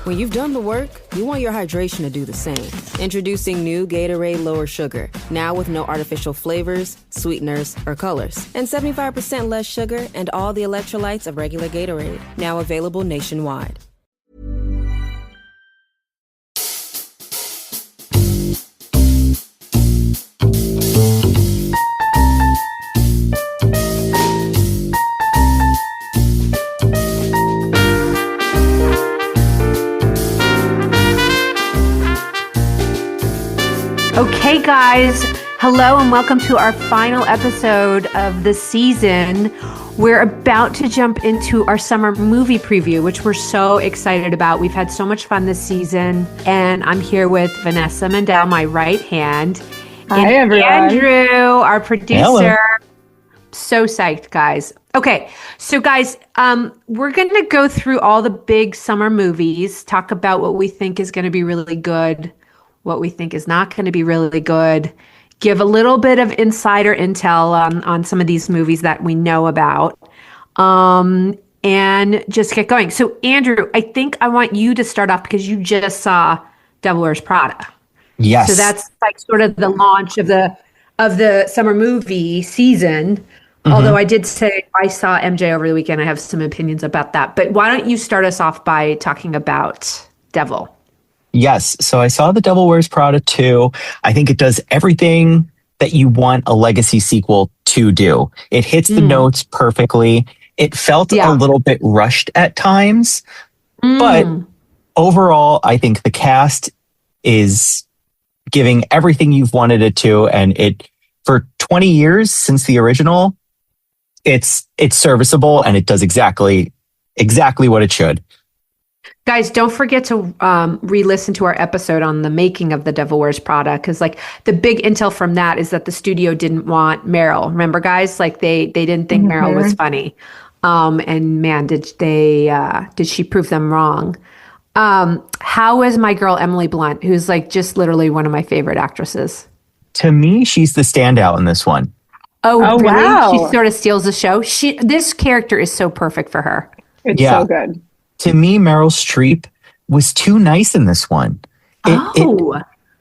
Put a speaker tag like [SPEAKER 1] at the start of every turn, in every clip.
[SPEAKER 1] When you've done the work, you want your hydration to do the same. Introducing new Gatorade Lower Sugar, now with no artificial flavors, sweeteners, or colors. And 75% less sugar and all the electrolytes of regular Gatorade, now available nationwide.
[SPEAKER 2] Okay, guys. Hello and welcome to our final episode of the season. We're about to jump into our summer movie preview, which we're so excited about. We've had so much fun this season, and I'm here with Vanessa Mandel, my right hand.
[SPEAKER 3] Hi,
[SPEAKER 2] and
[SPEAKER 3] everyone.
[SPEAKER 2] Andrew, our producer.
[SPEAKER 4] Hello.
[SPEAKER 2] So psyched, guys. Okay, so guys, we're going to go through all the big summer movies, talk about what we think is going to be really good, what we think is not going to be really good, give a little bit of insider intel on some of these movies that we know about, and just get going. So, Andrew, I think I want you to start off because you just saw Devil Wears Prada.
[SPEAKER 4] Yes.
[SPEAKER 2] So that's like sort of the launch of the summer movie season. Mm-hmm. Although I did say I saw MJ over the weekend. I have some opinions about that. But why don't you start us off by talking about Devil?
[SPEAKER 4] Yes. So I saw The Devil Wears Prada 2. I think it does everything that you want a legacy sequel to do. It hits the notes perfectly. It felt a little bit rushed at times, but overall, I think the cast is giving everything you've wanted it to. And it, for 20 years since the original, it's serviceable and it does exactly what it should.
[SPEAKER 2] Guys, don't forget to re-listen to our episode on the making of The Devil Wears Prada, because like the big intel from that is that the studio didn't want Meryl. Remember, guys? Like they didn't think Meryl was funny, and man, did she prove them wrong? How is my girl Emily Blunt, who's like just literally one of my favorite actresses?
[SPEAKER 4] To me, she's the standout in this one.
[SPEAKER 2] Oh, really?
[SPEAKER 3] Wow.
[SPEAKER 2] She sort of steals the show. This character is so perfect for her.
[SPEAKER 3] It's so good.
[SPEAKER 4] To me, Meryl Streep was too nice in this one.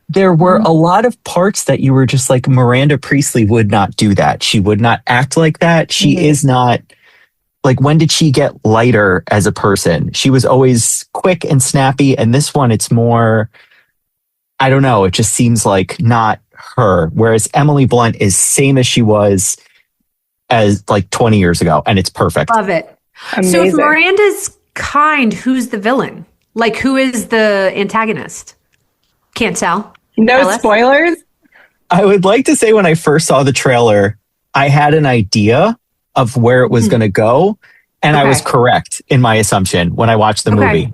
[SPEAKER 4] There were a lot of parts that you were just like, Miranda Priestley would not do that. She would not act like that. She is not, like, when did she get lighter as a person? She was always quick and snappy. And this one, it's more, I don't know, it just seems like not her. Whereas Emily Blunt is same as she was as like 20 years ago. And it's perfect.
[SPEAKER 2] Love it.
[SPEAKER 3] Amazing.
[SPEAKER 2] So if Miranda's kind, who's the villain? Like, who is the antagonist? Can't tell.
[SPEAKER 3] No
[SPEAKER 2] Tell us.
[SPEAKER 3] spoilers?
[SPEAKER 4] I would like to say when I first saw the trailer, I had an idea of where it was going to go. And I was correct in my assumption when I watched the movie.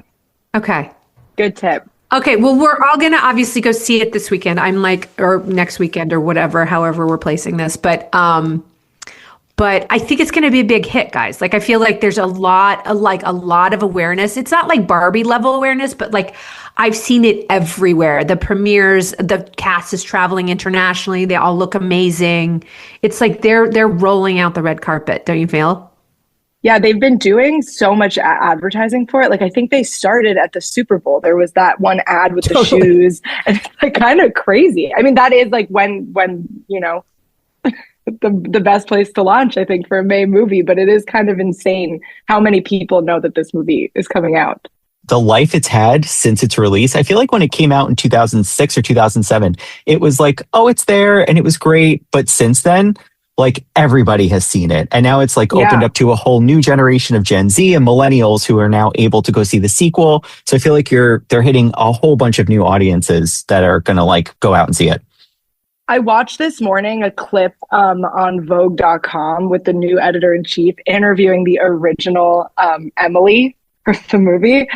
[SPEAKER 2] Okay.
[SPEAKER 3] Good tip.
[SPEAKER 2] Okay. Well, we're all going to obviously go see it this weekend. I'm like, or next weekend or whatever, however we're placing this. But I think it's going to be a big hit, guys. Like, I feel like there's a lot of awareness. It's not like Barbie level awareness, but like I've seen it everywhere. The premieres, the cast is traveling internationally. They all look amazing. It's like they're rolling out the red carpet. Don't you feel?
[SPEAKER 3] Yeah, they've been doing so much advertising for it. Like, I think they started at the Super Bowl. There was that one ad with the shoes. And it's like kind of crazy. I mean, that is like when you know, the best place to launch, I think, for a May movie. But it is kind of insane how many people know that this movie is coming out.
[SPEAKER 4] The life it's had since its release. I feel like when it came out in 2006 or 2007, it was like, oh, it's there and it was great. But since then, like, everybody has seen it. And now it's like opened up to a whole new generation of Gen Z and millennials who are now able to go see the sequel. So I feel like they're hitting a whole bunch of new audiences that are going to like go out and see it.
[SPEAKER 3] I watched this morning a clip on Vogue.com with the new editor-in-chief interviewing the original Emily for the movie.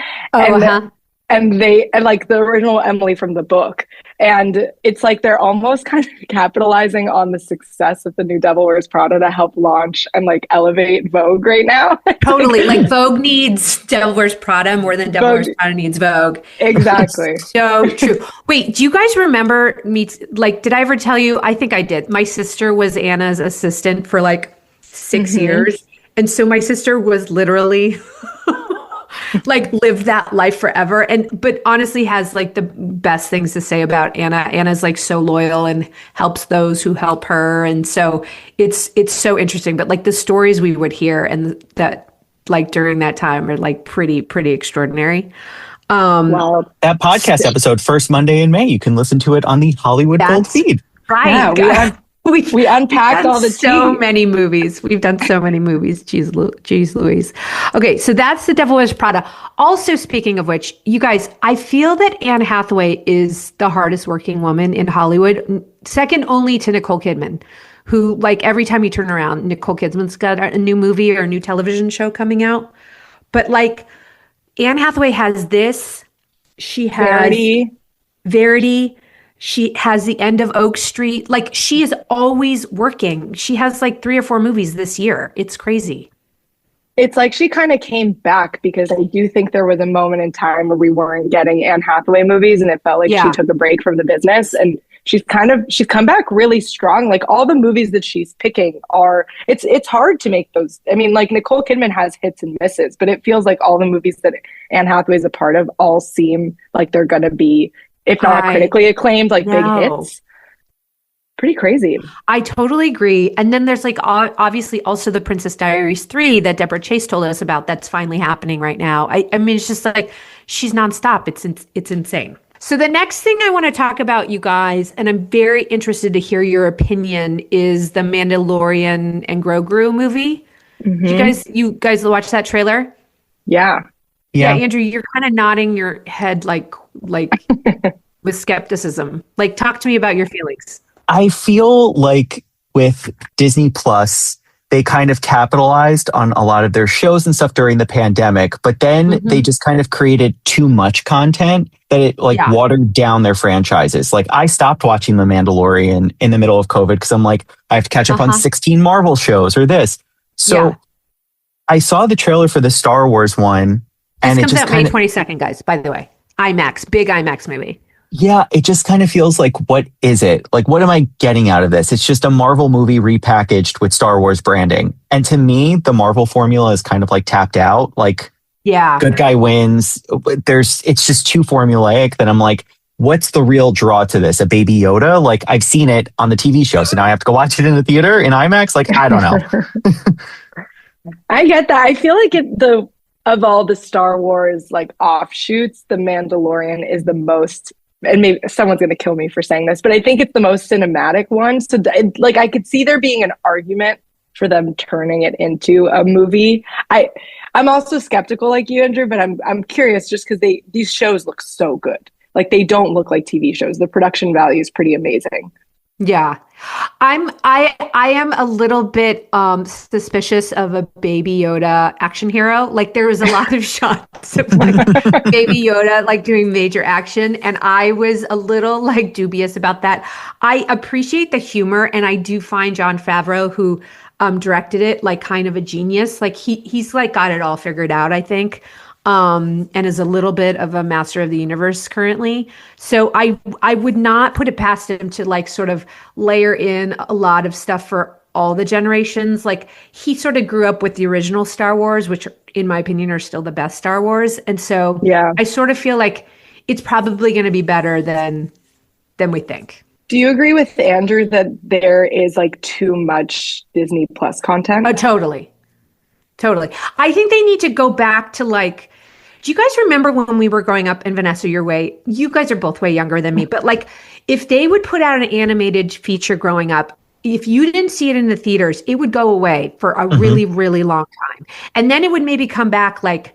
[SPEAKER 3] And like the original Emily from the book. And it's like they're almost kind of capitalizing on the success of the new Devil Wears Prada to help launch and like elevate Vogue right now.
[SPEAKER 2] Totally. Like Vogue needs Devil Wears Prada more than Devil Wears Prada needs Vogue.
[SPEAKER 3] Exactly.
[SPEAKER 2] So true. Wait, do you guys remember me? Like, did I ever tell you? I think I did. My sister was Anna's assistant for like 6 years. And so my sister was literally like lived that life forever. But honestly has like the best things to say about Anna. Anna's like so loyal and helps those who help her. And so it's so interesting. But like the stories we would hear and that like during that time are like pretty extraordinary.
[SPEAKER 3] Wow.
[SPEAKER 4] That podcast episode, first Monday in May, you can listen to it on the Hollywood Gold feed.
[SPEAKER 2] Right.
[SPEAKER 3] Yeah, we unpacked all the
[SPEAKER 2] so many movies. We've done so many movies. Jeez Louise. Okay, so that's The Devil Wears Prada. Also, speaking of which, you guys, I feel that Anne Hathaway is the hardest working woman in Hollywood, second only to Nicole Kidman, who, like, every time you turn around, Nicole Kidman's got a new movie or a new television show coming out. But, like, Anne Hathaway has this. She has Verity. She has The End of Oak Street. Like, she is always working. She has like 3 or 4 movies this year. It's crazy.
[SPEAKER 3] It's like she kind of came back, because I do think there was a moment in time where we weren't getting Anne Hathaway movies, and it felt like she took a break from the business, and she's come back really strong. Like, all the movies that she's picking it's hard to make those. I mean, like, Nicole Kidman has hits and misses, but it feels like all the movies that Anne Hathaway is a part of all seem like they're going to be, if not critically acclaimed, like big hits. Pretty crazy. I
[SPEAKER 2] totally agree. And then there's like obviously also the Princess Diaries 3 that Deborah Chase told us about that's finally happening right now. I mean, it's just like she's nonstop. It's insane. So the next thing I want to talk about, you guys, and I'm very interested to hear your opinion, is the Mandalorian and Grogu movie. Mm-hmm. You guys watch that trailer?
[SPEAKER 3] Yeah.
[SPEAKER 2] Yeah, Andrew, you're kind of nodding your head like with skepticism. Like, talk to me about your feelings.
[SPEAKER 4] I feel like with Disney Plus, they kind of capitalized on a lot of their shows and stuff during the pandemic, but then they just kind of created too much content that it watered down their franchises. Like, I stopped watching The Mandalorian in the middle of COVID because I'm like, I have to catch up on 16 Marvel shows or this. So I saw the trailer for the Star Wars one.
[SPEAKER 2] And it comes out May 22nd, guys, by the way. IMAX, big IMAX movie.
[SPEAKER 4] Yeah, it just kind of feels like, what is it? Like, what am I getting out of this? It's just a Marvel movie repackaged with Star Wars branding. And to me, the Marvel formula is kind of like tapped out. Like, good guy wins. It's just too formulaic that I'm like, what's the real draw to this? A Baby Yoda? Like, I've seen it on the TV show, so now I have to go watch it in the theater in IMAX? Like, I don't know.
[SPEAKER 3] I get that. I feel like of all the Star Wars like offshoots, the Mandalorian is the most, and maybe someone's going to kill me for saying this, but I think it's the most cinematic one. So like, I could see there being an argument for them turning it into a movie. I'm also skeptical like you, Andrew, but I'm curious just because these shows look so good. Like, they don't look like TV shows. The production value is pretty amazing.
[SPEAKER 2] Yeah. I am a little bit suspicious of a Baby Yoda action hero. Like, there was a lot of shots of like Baby Yoda like doing major action, and I was a little like dubious about that. I appreciate the humor, and I do find Jon Favreau, who directed it, like kind of a genius. Like he's like got it all figured out, I think. And is a little bit of a master of the universe currently. So I would not put it past him to like sort of layer in a lot of stuff for all the generations. Like, he sort of grew up with the original Star Wars, which in my opinion are still the best Star Wars. And so I sort of feel like it's probably going to be better than we think.
[SPEAKER 3] Do you agree with Andrew that there is like too much Disney Plus content?
[SPEAKER 2] Oh, totally. I think they need to go back to like, do you guys remember when we were growing up, and Vanessa, you guys are both way younger than me, but like, if they would put out an animated feature growing up, if you didn't see it in the theaters, it would go away for a really, really long time. And then it would maybe come back like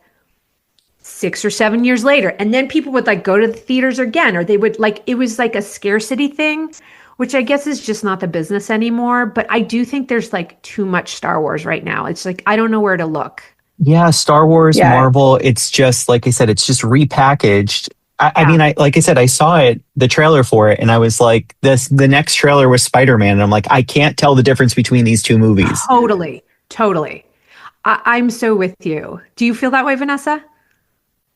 [SPEAKER 2] 6 or 7 years later. And then people would like go to the theaters again, or they would like, it was like a scarcity thing, which I guess is just not the business anymore. But I do think there's like too much Star Wars right now. It's like, I don't know where to look.
[SPEAKER 4] Yeah, Star Wars, Marvel, it's just, like I said, it's just repackaged. I mean, like I said, I saw the trailer for it, and I was like, the next trailer was Spider-Man. And I'm like, I can't tell the difference between these two movies.
[SPEAKER 2] Totally. I'm so with you. Do you feel that way, Vanessa?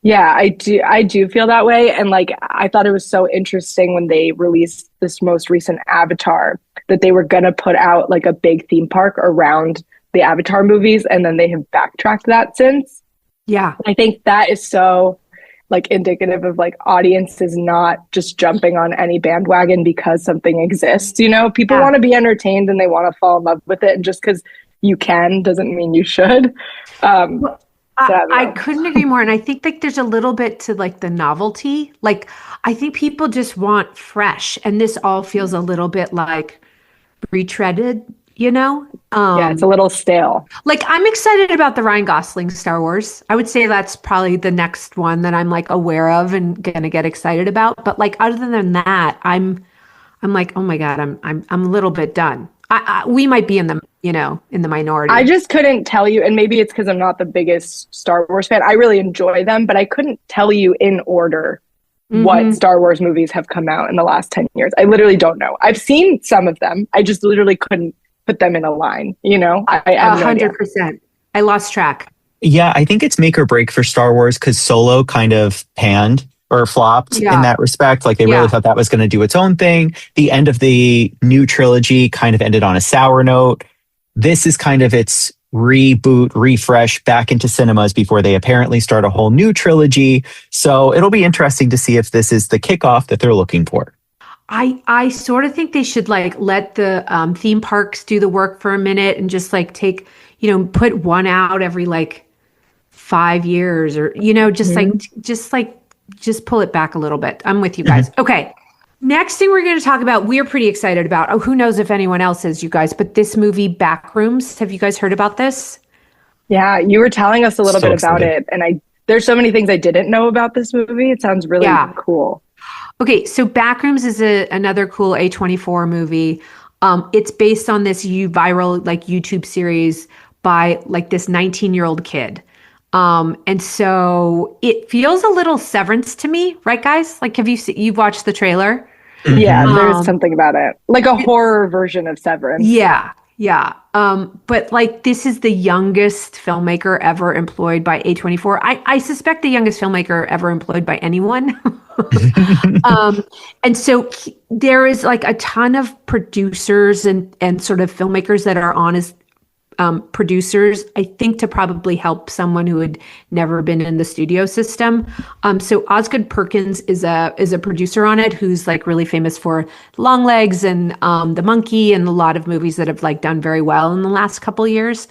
[SPEAKER 3] Yeah, I do feel that way. And like, I thought it was so interesting when they released this most recent Avatar that they were going to put out like a big theme park around the Avatar movies. And then they have backtracked that since.
[SPEAKER 2] Yeah.
[SPEAKER 3] I think that is so like indicative of like audiences not just jumping on any bandwagon because something exists. You know, people want to be entertained and they want to fall in love with it. And just because you can doesn't mean you should.
[SPEAKER 2] I couldn't agree more. And I think like there's a little bit to like the novelty. Like I think people just want fresh. And this all feels a little bit like retreaded, you know?
[SPEAKER 3] Yeah, it's a little stale.
[SPEAKER 2] Like I'm excited about the Ryan Gosling Star Wars. I would say that's probably the next one that I'm like aware of and gonna get excited about. But like other than that, I'm like, oh my God, I'm a little bit done. We might be in the, you know, in the minority.
[SPEAKER 3] I just couldn't tell you, and maybe it's because I'm not the biggest Star Wars fan. I really enjoy them, but I couldn't tell you in order what Star Wars movies have come out in the last 10 years. I literally don't know. I've seen some of them. I just literally couldn't put them in a line, you know? I
[SPEAKER 2] 100%. I lost track.
[SPEAKER 4] Yeah, I think it's make or break for Star Wars because Solo kind of panned or flopped in that respect. Like they really thought that was going to do its own thing. The end of the new trilogy kind of ended on a sour note. This is kind of its reboot, refresh back into cinemas before they apparently start a whole new trilogy. So it'll be interesting to see if this is the kickoff that they're looking for.
[SPEAKER 2] I sort of think they should like let the theme parks do the work for a minute and just like take, you know, put one out every like 5 years or, you know, just just pull it back a little bit. I'm with you guys. Okay. Next thing we're going to talk about, we're pretty excited about. Oh, who knows if anyone else is, you guys, but this movie Backrooms. Have you guys heard about this?
[SPEAKER 3] Yeah, you were telling us a little bit about it. And there's so many things I didn't know about this movie. It sounds really cool.
[SPEAKER 2] Okay, so Backrooms is another cool A24 movie. It's based on this viral like YouTube series by like this 19-year-old kid. And so it feels a little Severance to me, right, guys? Like, you've watched the trailer?
[SPEAKER 3] Yeah, there's something about it. Like a horror version of Severance.
[SPEAKER 2] Yeah. Yeah. But like this is the youngest filmmaker ever employed by A24. I suspect the youngest filmmaker ever employed by anyone. And so there is like a ton of producers and sort of filmmakers that are on as producers, I think, to probably help someone who had never been in the studio system. So Osgood Perkins is a producer on it who's like really famous for Longlegs and The Monkey and a lot of movies that have like done very well in the last couple of years.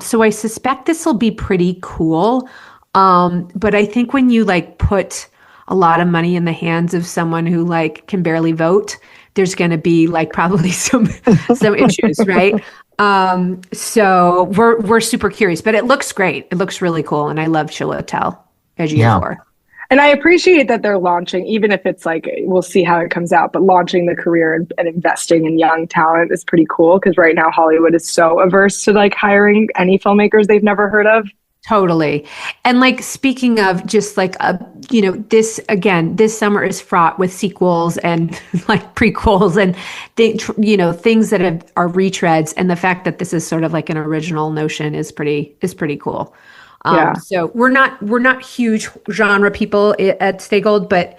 [SPEAKER 2] So I suspect this will be pretty cool. But I think when you like put a lot of money in the hands of someone who like can barely vote, there's going to be like probably some issues, right? So we're super curious, but it looks great. It looks really cool. And I love Chiwetel Ejiofor.
[SPEAKER 3] And I appreciate that they're launching, even if it's like, we'll see how it comes out, but launching the career and investing in young talent is pretty cool. Cause right now Hollywood is so averse to like hiring any filmmakers they've never heard of.
[SPEAKER 2] Totally. And like, speaking of just like, this summer is fraught with sequels and like prequels and things that are retreads. And the fact that this is sort of like an original notion is pretty cool. So we're not huge genre people at Stay Gold, but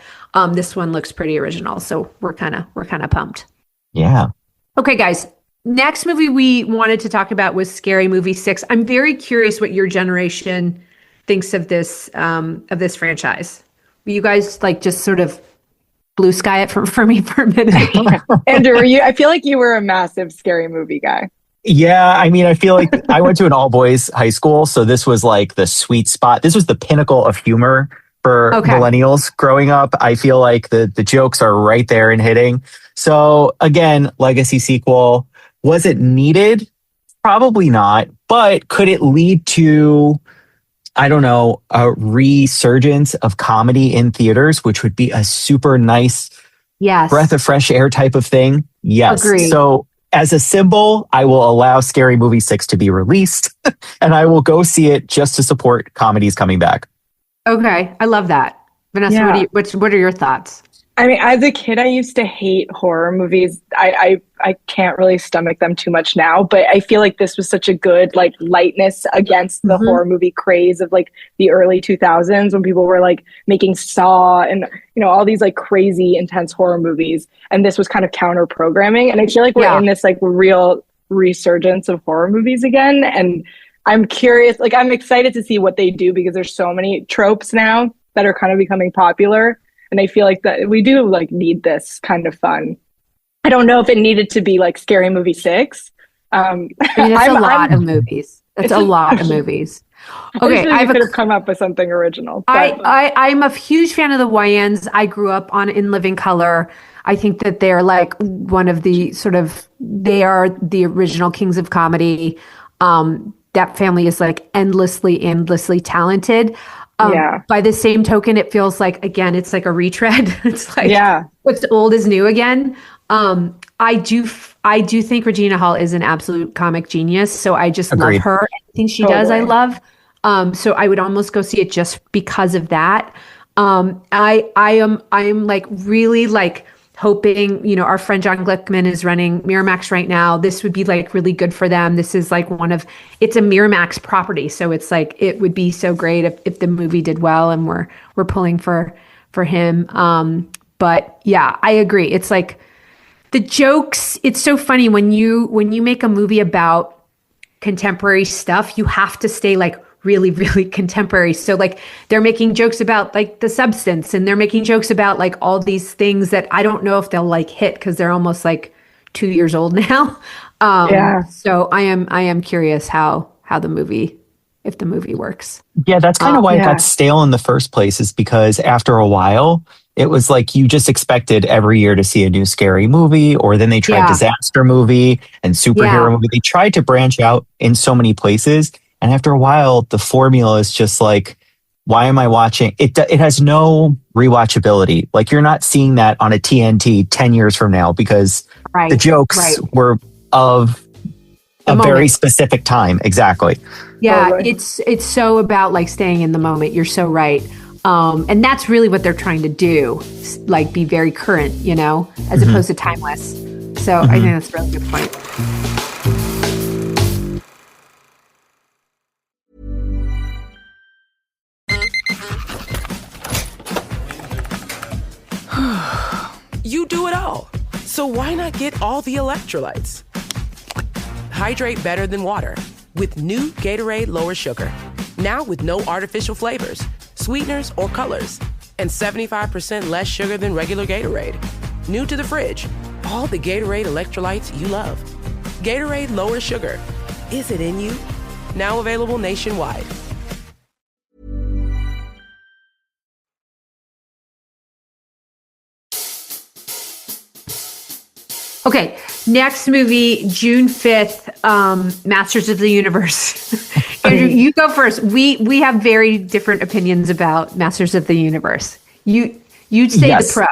[SPEAKER 2] this one looks pretty original. So we're kind of pumped.
[SPEAKER 4] Yeah.
[SPEAKER 2] Okay, guys. Next movie we wanted to talk about was Scary Movie 6. I'm very curious what your generation thinks of this franchise. Will you guys like just sort of blue sky it for me for a minute?
[SPEAKER 3] Andrew, I feel like you were a massive Scary Movie guy.
[SPEAKER 4] Yeah, I mean, I feel like I went to an all-boys high school, so this was like the sweet spot. This was the pinnacle of humor for millennials growing up. I feel like the jokes are right there and hitting. So again, legacy sequel. Was it needed? Probably not. But could it lead to, I don't know, a resurgence of comedy in theaters, which would be a super nice breath of fresh air type of thing? Yes.
[SPEAKER 2] Agreed.
[SPEAKER 4] So as a symbol, I will allow Scary Movie 6 to be released and I will go see it just to support comedies coming back.
[SPEAKER 2] Okay. I love that. Vanessa, what are your thoughts?
[SPEAKER 3] I mean, as a kid, I used to hate horror movies. I can't really stomach them too much now, but I feel like this was such a good like lightness against the horror movie craze of like the early 2000s when people were like making Saw and, all these like crazy intense horror movies. And this was kind of counter programming. And I feel like we're in this like real resurgence of horror movies again. And I'm curious. Like, I'm excited to see what they do because there's so many tropes now that are kind of becoming popular. And I feel like that we do like need this kind of fun. I don't know if it needed to be like Scary Movie 6.
[SPEAKER 2] I mean, it's a lot of movies. That's a lot of movies. Okay,
[SPEAKER 3] I could have come up with something original.
[SPEAKER 2] I'm a huge fan of the Wayans. I grew up on In Living Color. I think that they're like one of the they are the original kings of comedy. That family is like endlessly talented. By the same token, it feels like, again, it's like a retread. It's like, what's old is new again. I do think Regina Hall is an absolute comic genius. So I just love her. Anything she does, I love. So I would almost go see it just because of that. I am like really like hoping, you know, our friend John Glickman is running Miramax right now. This would be like really good for them. This is like it's a Miramax property. So it's like, it would be so great if the movie did well, and we're pulling for him. But yeah, I agree. It's like the jokes, it's so funny when you make a movie about contemporary stuff, you have to stay like really, really contemporary. So like they're making jokes about like The Substance, and they're making jokes about like all these things that I don't know if they'll like hit because they're almost like 2 years old now. So I am curious how the movie, if the movie works.
[SPEAKER 4] Yeah, that's kind of why it got stale in the first place, is because after a while, it was like you just expected every year to see a new scary movie, or then they tried disaster movie and superhero movie. They tried to branch out in so many places. And after a while, the formula is just like, why am I watching? It has no rewatchability. Like, you're not seeing that on a TNT 10 years from now because the jokes were of a very specific time. Exactly.
[SPEAKER 2] Yeah, it's so about like staying in the moment. You're so right. And that's really what they're trying to do, like be very current, you know, as opposed to timeless. So I think that's a really good point.
[SPEAKER 5] You do it all. So why not get all the electrolytes? Hydrate better than water with new Gatorade Lower Sugar. Now with no artificial flavors, sweeteners, or colors. And 75% less sugar than regular Gatorade. New to the fridge. All the Gatorade electrolytes you love. Gatorade Lower Sugar. Is it in you? Now available nationwide.
[SPEAKER 2] Okay, next movie, June 5th, Masters of the Universe. Andrew, you go first. We have very different opinions about Masters of the Universe. You'd say the pro.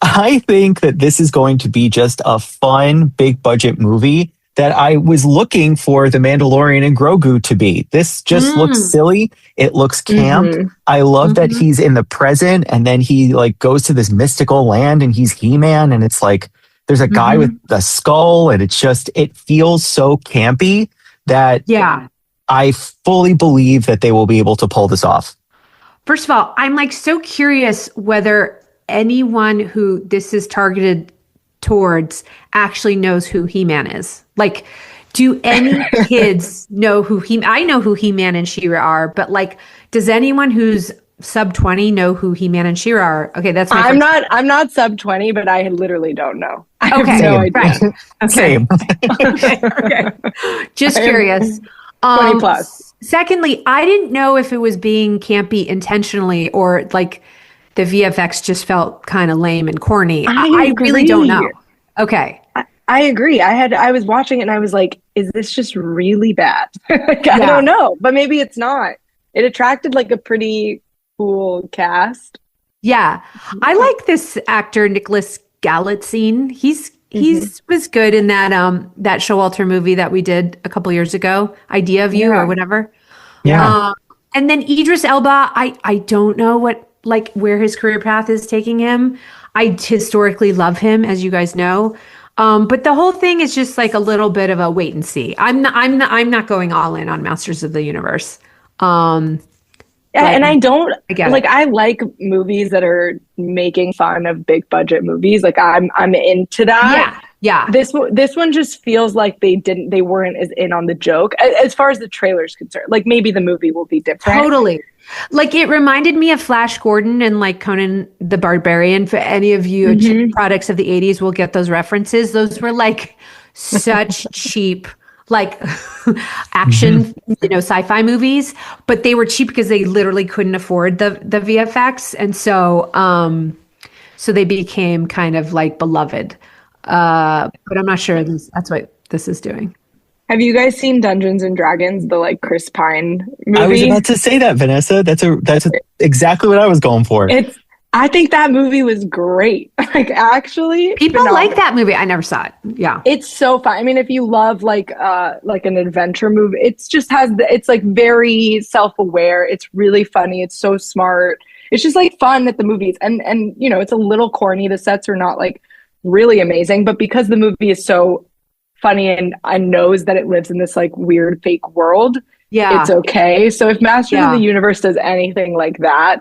[SPEAKER 4] I think that this is going to be just a fun, big budget movie that I was looking for The Mandalorian and Grogu to be. This just looks silly. It looks camp. I love that he's in the present, and then he like goes to this mystical land and he's He-Man, and it's like, there's a guy with a skull, and it feels so campy that I fully believe that they will be able to pull this off.
[SPEAKER 2] First of all, I'm like so curious whether anyone who this is targeted towards actually knows who He-Man is. Like, do any kids know who I know who He-Man and She-Ra are, but like, does anyone who's sub 20 know who He-Man and She-Ra are? Okay, that's
[SPEAKER 3] I'm not sub 20, but I literally don't know. I
[SPEAKER 2] have
[SPEAKER 3] no idea.
[SPEAKER 2] Right. Okay.
[SPEAKER 4] Same.
[SPEAKER 2] okay. Just curious.
[SPEAKER 3] 20 plus.
[SPEAKER 2] Secondly, I didn't know if it was being campy intentionally or like the VFX just felt kind of lame and corny. I really don't know. Okay.
[SPEAKER 3] I agree. I was watching it and I was like, is this just really bad? Like, I don't know, but maybe it's not. It attracted like a pretty cool cast.
[SPEAKER 2] Yeah. I like this actor, Nicholas Galitzine. He's was good in that that Showalter movie that we did a couple years ago, Idea of You or whatever.
[SPEAKER 4] Yeah.
[SPEAKER 2] And then Idris Elba, I don't know where his career path is taking him. I historically love him, as you guys know. But the whole thing is just like a little bit of a wait and see. I'm not going all in on Masters of the Universe.
[SPEAKER 3] And I don't I like movies that are making fun of big budget movies. Like I'm into that.
[SPEAKER 2] Yeah.
[SPEAKER 3] This one just feels like they weren't as in on the joke as far as the trailer's concerned. Like maybe the movie will be different.
[SPEAKER 2] Totally. Like it reminded me of Flash Gordon and like Conan the Barbarian. For any of you products of the 80s will get those references. Those were like such cheap like action, sci-fi movies, but they were cheap because they literally couldn't afford the VFX. And so so they became kind of like beloved. But I'm not sure that's what this is doing.
[SPEAKER 3] Have you guys seen Dungeons and Dragons, the like Chris Pine movie?
[SPEAKER 4] I was about to say that, Vanessa. That's exactly what I was going for.
[SPEAKER 3] I think that movie was great. Like actually,
[SPEAKER 2] people like that movie. I never saw it. Yeah,
[SPEAKER 3] it's so fun. I mean, if you love like an adventure movie, it's like very self-aware. It's really funny. It's so smart. It's just like fun at the movies, and it's a little corny. The sets are not like really amazing, but because the movie is so funny and knows that it lives in this like weird fake world, it's okay. So if Masters of the Universe does anything like that,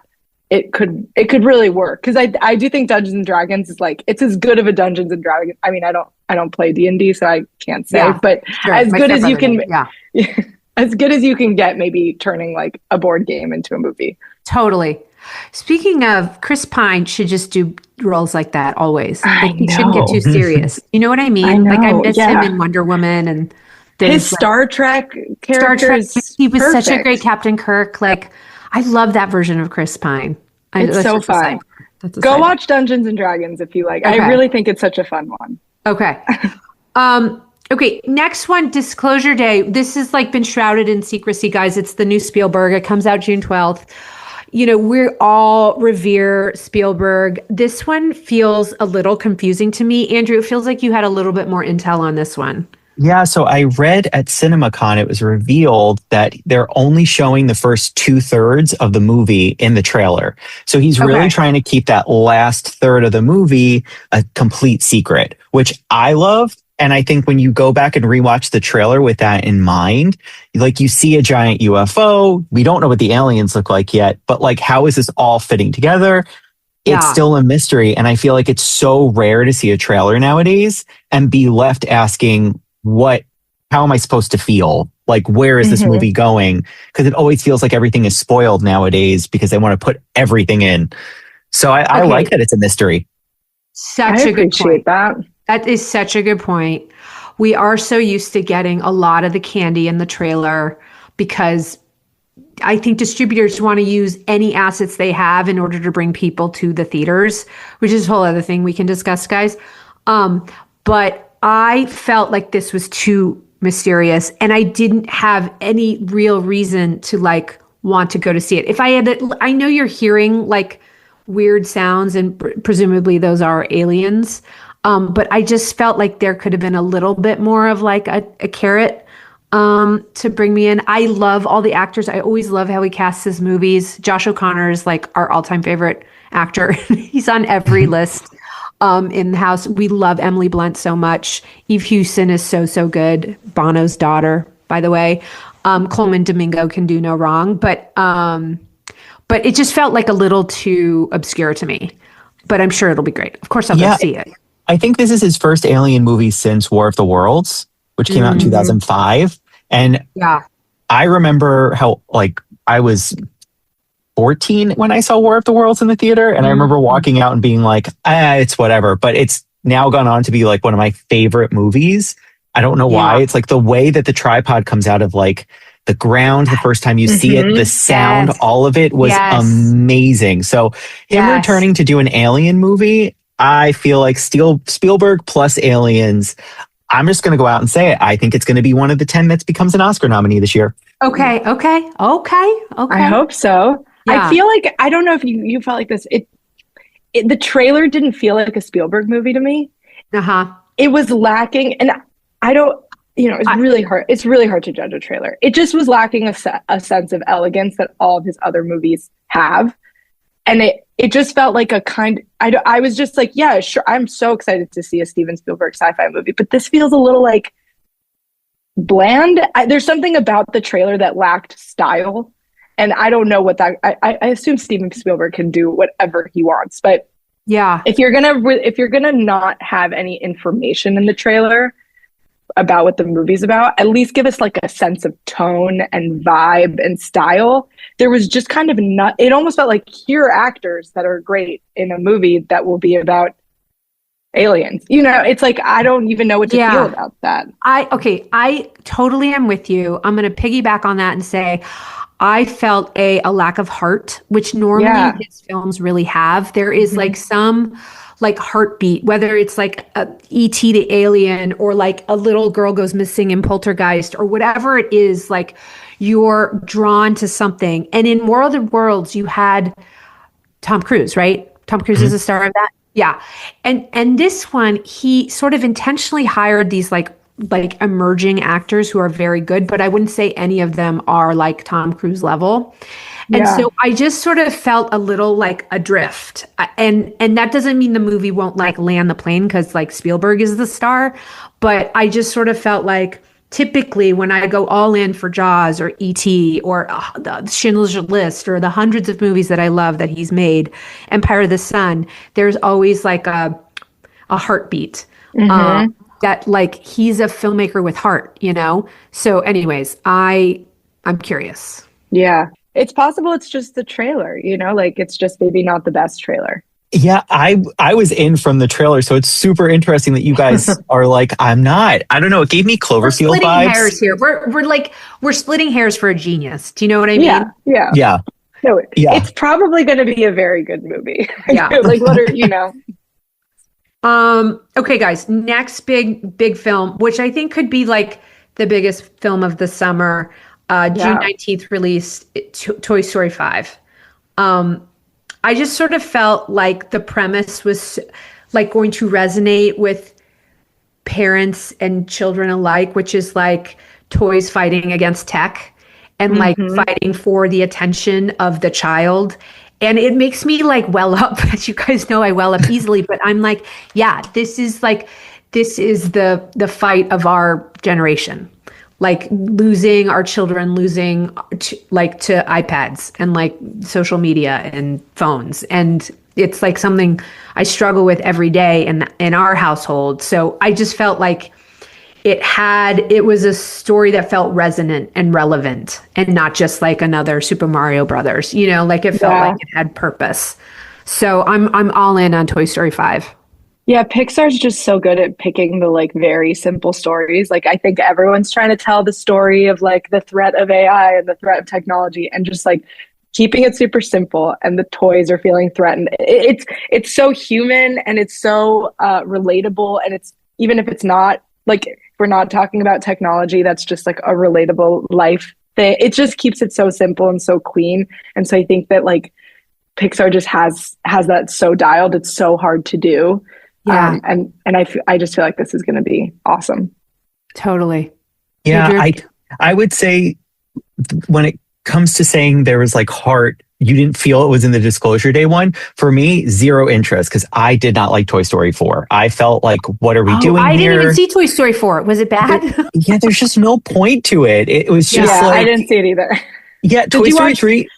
[SPEAKER 3] it could really work, because I do think Dungeons and Dragons is like, it's as good of a Dungeons and Dragons. I mean, I don't play D&D, so I can't say, but as good as you can, as good as you can get, maybe turning like a board game into a movie.
[SPEAKER 2] Totally. Speaking of, Chris Pine should just do roles like that always. Like, he shouldn't get too serious. You know what I mean? Like I miss him in Wonder Woman and
[SPEAKER 3] his Star Trek character.
[SPEAKER 2] He was such a great Captain Kirk. Like I love that version of Chris Pine.
[SPEAKER 3] It's so fun. Go watch Dungeons and Dragons if you like. Okay. I really think it's such a fun one.
[SPEAKER 2] Okay. Okay, next one, Disclosure Day. This has like been shrouded in secrecy, guys. It's the new Spielberg. It comes out June 12th. We all revere Spielberg. This one feels a little confusing to me. Andrew, it feels like you had a little bit more intel on this one.
[SPEAKER 4] Yeah, so I read at CinemaCon, it was revealed that they're only showing the first 2/3 of the movie in the trailer. So he's really trying to keep that last third of the movie a complete secret, which I love. And I think when you go back and rewatch the trailer with that in mind, like you see a giant UFO, we don't know what the aliens look like yet, but like, how is this all fitting together? It's still a mystery. And I feel like it's so rare to see a trailer nowadays and be left asking, how am I supposed to feel? Like, where is this movie going? Because it always feels like everything is spoiled nowadays because they want to put everything in. So I like that it's a mystery.
[SPEAKER 2] Such a good point. That is such a good point. We are so used to getting a lot of the candy in the trailer because I think distributors want to use any assets they have in order to bring people to the theaters, which is a whole other thing we can discuss, guys. But I felt like this was too mysterious and I didn't have any real reason to like want to go to see it. I know you're hearing like weird sounds and presumably those are aliens. But I just felt like there could have been a little bit more of like a carrot to bring me in. I love all the actors. I always love how he casts his movies. Josh O'Connor is like our all-time favorite actor. He's on every list in the house. We love Emily Blunt so much. Eve Hewson is so good. Bono's daughter, by the way. Coleman Domingo can do no wrong. But it just felt like a little too obscure to me. But I'm sure it'll be great. Of course, I'll go see it.
[SPEAKER 4] I think this is his first alien movie since War of the Worlds, which came out in 2005. And I remember how like I was 14 when I saw War of the Worlds in the theater. And I remember walking out and being like, it's whatever. But it's now gone on to be like one of my favorite movies. I don't know why. It's like the way that the tripod comes out of like the ground the first time you see it, the sound, all of it was amazing. So him returning to do an alien movie, I feel like Spielberg plus aliens. I'm just going to go out and say it. I think it's going to be one of the 10 that becomes an Oscar nominee this year.
[SPEAKER 2] Okay.
[SPEAKER 3] I hope so. Yeah. I feel like, I don't know if you felt like this. The trailer didn't feel like a Spielberg movie to me. It was lacking. And I don't, it's really hard. It's really hard to judge a trailer. It just was lacking a sense of elegance that all of his other movies have. And it just felt like I was just like, yeah, sure. I'm so excited to see a Steven Spielberg sci-fi movie, but this feels a little like bland. There's something about the trailer that lacked style. And I don't know what that, I assume Steven Spielberg can do whatever he wants, but
[SPEAKER 2] Yeah.
[SPEAKER 3] If you're gonna not have any information in the trailer about what the movie's about, at least give us like a sense of tone and vibe and style. There was just kind of not, it almost felt like here are actors that are great in a movie that will be about aliens. You know, it's like I don't even know what to feel about that.
[SPEAKER 2] I totally am with you. I'm going to piggyback on that and say I felt a lack of heart, which normally his films really have. There is like some like heartbeat, whether it's like a E.T. the alien or like a little girl goes missing in Poltergeist or whatever it is, like you're drawn to something. And in World of Worlds, you had Tom Cruise, right? Tom Cruise is a star of that. Yeah. And this one, he sort of intentionally hired these like emerging actors who are very good, but I wouldn't say any of them are like Tom Cruise level. And so I just sort of felt a little like adrift. And that doesn't mean the movie won't like land the plane because like Spielberg is the star, but I just sort of felt like typically when I go all in for Jaws or E.T. or the Schindler's List or the hundreds of movies that I love that he's made, Empire of the Sun, there's always like a heartbeat. That like he's a filmmaker with heart, you know? So anyways, I'm curious.
[SPEAKER 3] Yeah. It's possible it's just the trailer, you know, like it's just maybe not the best trailer.
[SPEAKER 4] Yeah, I was in from the trailer, so it's super interesting that you guys are like, I'm not. I don't know. It gave me Cloverfield vibes.
[SPEAKER 2] Hairs here. We're splitting hairs for a genius. Do you know what I mean?
[SPEAKER 3] Yeah. No, it's probably going to be a very good movie. Yeah. Like what are you know?
[SPEAKER 2] Okay, guys. Next big film, which I think could be like the biggest film of the summer. June 19th release, Toy Story 5. I just sort of felt like the premise was like going to resonate with parents and children alike, which is like toys fighting against tech and like fighting for the attention of the child. And it makes me like well up. As you guys know, I well up easily, but I'm like, yeah, this is the fight of our generation. Like losing our children, losing to iPads and like social media and phones. And it's like something I struggle with every day in our household. So I just felt like it was a story that felt resonant and relevant and not just like another Super Mario Brothers, you know, like it felt like it had purpose. So I'm all in on Toy Story 5.
[SPEAKER 3] Yeah, Pixar's just so good at picking the like very simple stories. Like I think everyone's trying to tell the story of like the threat of AI and the threat of technology and just like keeping it super simple, and the toys are feeling threatened. It's so human and it's so relatable, and it's even if it's not like we're not talking about technology, that's just like a relatable life thing. It just keeps it so simple and so clean. And so I think that like Pixar just has that so dialed. It's so hard to do. Yeah. And I just feel like this is going to be awesome.
[SPEAKER 2] Totally.
[SPEAKER 4] Yeah. I would say when it comes to saying there was like heart, you didn't feel it was in the Disclosure Day one. For me, zero interest because I did not like Toy Story 4. I felt like, what are we doing here?
[SPEAKER 2] I didn't even see Toy Story 4. Was it bad?
[SPEAKER 4] Yeah, there's just no point to it. It was just like...
[SPEAKER 3] I didn't see it either.
[SPEAKER 4] Yeah, Toy Story 3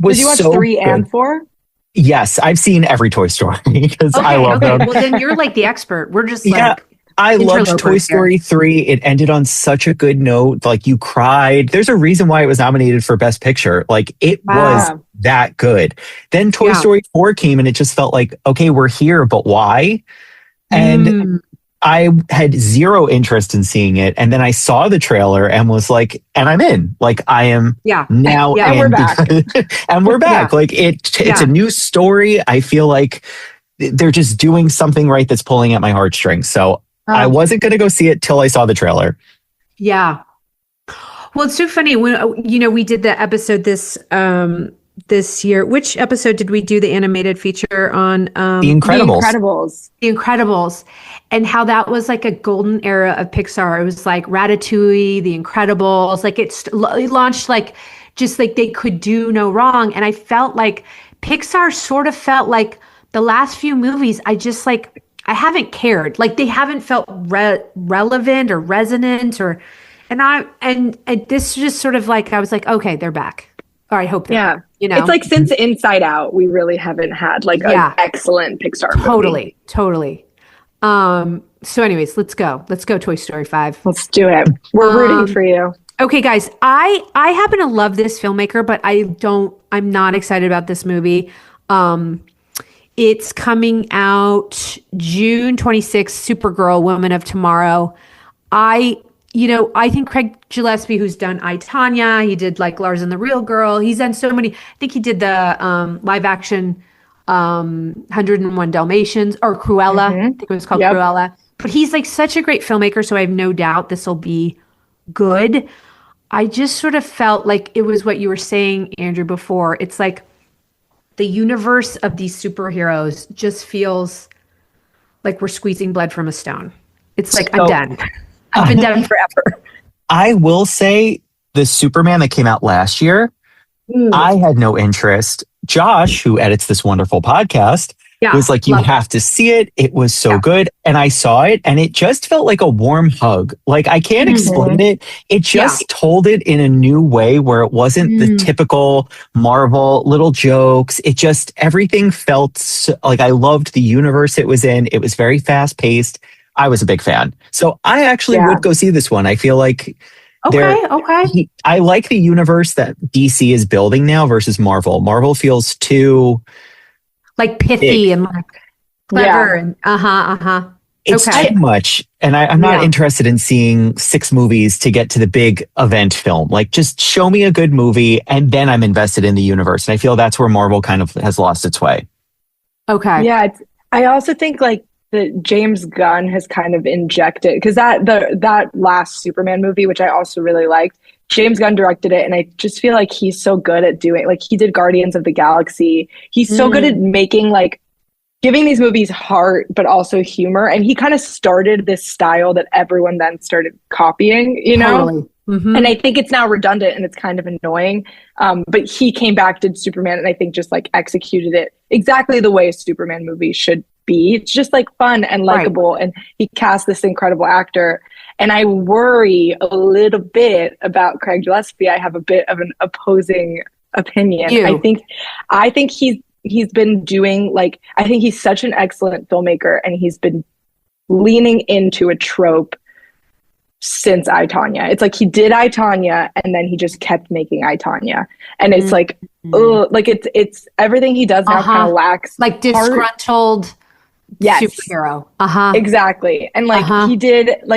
[SPEAKER 4] was so good.
[SPEAKER 3] Did you watch 3 and 4?
[SPEAKER 4] Yes, I've seen every Toy Story because I love them.
[SPEAKER 2] Well, then you're like the expert. We're just like...
[SPEAKER 4] I loved Toy Story 3. It ended on such a good note. Like you cried. There's a reason why it was nominated for Best Picture. Like it was that good. Then Toy Story 4 came and it just felt like, okay, we're here, but why? And I had zero interest in seeing it. And then I saw the trailer and was like, and I'm in. Like I am now.
[SPEAKER 3] And we're back.
[SPEAKER 4] And we're back. Like it's a new story. I feel like they're just doing something right that's pulling at my heartstrings. So I wasn't going to go see it till I saw the trailer.
[SPEAKER 2] Yeah. Well, it's so funny when, you know, we did the episode this year. Which episode did we do the animated feature on?
[SPEAKER 4] The Incredibles.
[SPEAKER 2] The Incredibles. And how that was like a golden era of Pixar. It was like Ratatouille, The Incredibles. Like it launched like, just like they could do no wrong. And I felt like Pixar sort of felt like the last few movies, I haven't cared. Like they haven't felt relevant or resonant and this just sort of like, I was like, okay, they're back. Or I hope that,
[SPEAKER 3] Yeah.
[SPEAKER 2] It's
[SPEAKER 3] like since Inside Out, we really haven't had like an excellent Pixar movie.
[SPEAKER 2] Totally. So anyways, let's go. Let's go Toy Story 5.
[SPEAKER 3] Let's do it. We're rooting for you.
[SPEAKER 2] Okay, guys, I happen to love this filmmaker, but I'm not excited about this movie. It's coming out June 26th, Supergirl, Woman of Tomorrow. I think Craig Gillespie, who's done I, Tonya, he did like Lars and the Real Girl. He's done so many. I think he did the live action 101 Dalmatians or Cruella. I think it was called Cruella. But he's like such a great filmmaker, so I have no doubt this will be good. I just sort of felt like it was what you were saying, Andrew, before. It's like the universe of these superheroes just feels like we're squeezing blood from a stone. It's like, I'm done. I've been done forever.
[SPEAKER 4] I will say the Superman that came out last year, I had no interest. Josh, who edits this wonderful podcast, was like, you have to see it. It was so good. And I saw it and it just felt like a warm hug. Like I can't explain it. It just told it in a new way where it wasn't the typical Marvel little jokes. It just, everything felt like I loved the universe it was in. It was very fast paced. I was a big fan. So I actually would go see this one. I feel like I like the universe that DC is building now versus Marvel. Marvel feels too
[SPEAKER 2] like pithy big. And like clever and
[SPEAKER 4] It's too much. And I'm not interested in seeing 6 movies to get to the big event film. Like just show me a good movie and then I'm invested in the universe. And I feel that's where Marvel kind of has lost its way.
[SPEAKER 2] Okay.
[SPEAKER 3] Yeah. I also think like that James Gunn has kind of injected, because that last Superman movie, which I also really liked, James Gunn directed it, and I just feel like he's so good at doing, like he did Guardians of the Galaxy. He's so good at making, like, giving these movies heart, but also humor. And he kind of started this style that everyone then started copying, you know?
[SPEAKER 2] Totally. Mm-hmm.
[SPEAKER 3] And I think it's now redundant and it's kind of annoying. But he came back, did Superman, and I think just like executed it exactly the way a Superman movie should be. It's just like fun and likable. Right. And he cast this incredible actor. And I worry a little bit about Craig Gillespie. I have a bit of an opposing opinion. I think he's been doing, like, I think he's such an excellent filmmaker, and he's been leaning into a trope since I, Tonya. It's like he did I, Tonya, and then he just kept making I, Tonya. And it's like, like it's everything he does now kind of lacks
[SPEAKER 2] like disgruntled superhero.
[SPEAKER 3] Exactly. And like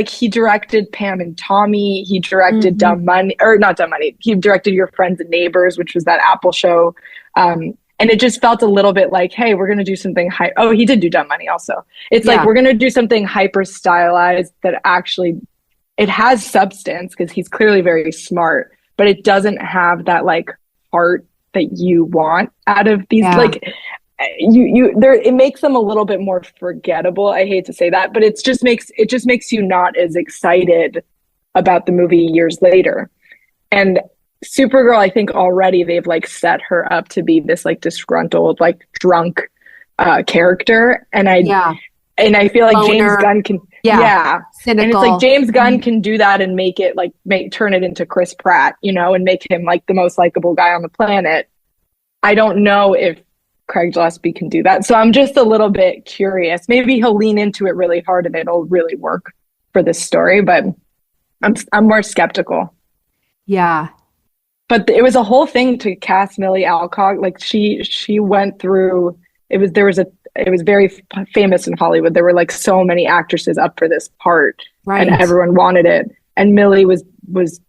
[SPEAKER 3] he directed Pam and Tommy. He directed Dumb Money, or not Dumb Money. He directed Your Friends and Neighbors, which was that Apple show. And it just felt a little bit like, hey, we're going to do something he did do Dumb Money also. It's like, we're going to do something hyper stylized that actually, it has substance because he's clearly very smart, but it doesn't have that like heart that you want out of these, like it makes them a little bit more forgettable. I hate to say that, but it just makes you not as excited about the movie years later. And Supergirl, I think already they've like set her up to be this like disgruntled, like drunk character. And I feel like James Gunn can, cynical. And it's like James Gunn can do that and make it like turn it into Chris Pratt, you know, and make him like the most likable guy on the planet. I don't know if Craig Gillespie can do that. So I'm just a little bit curious. Maybe he'll lean into it really hard and it'll really work for this story, but I'm more skeptical.
[SPEAKER 2] Yeah.
[SPEAKER 3] But it was a whole thing to cast Millie Alcock. Like she went through, it was very famous in Hollywood. There were like so many actresses up for this part, and everyone wanted it. And Millie was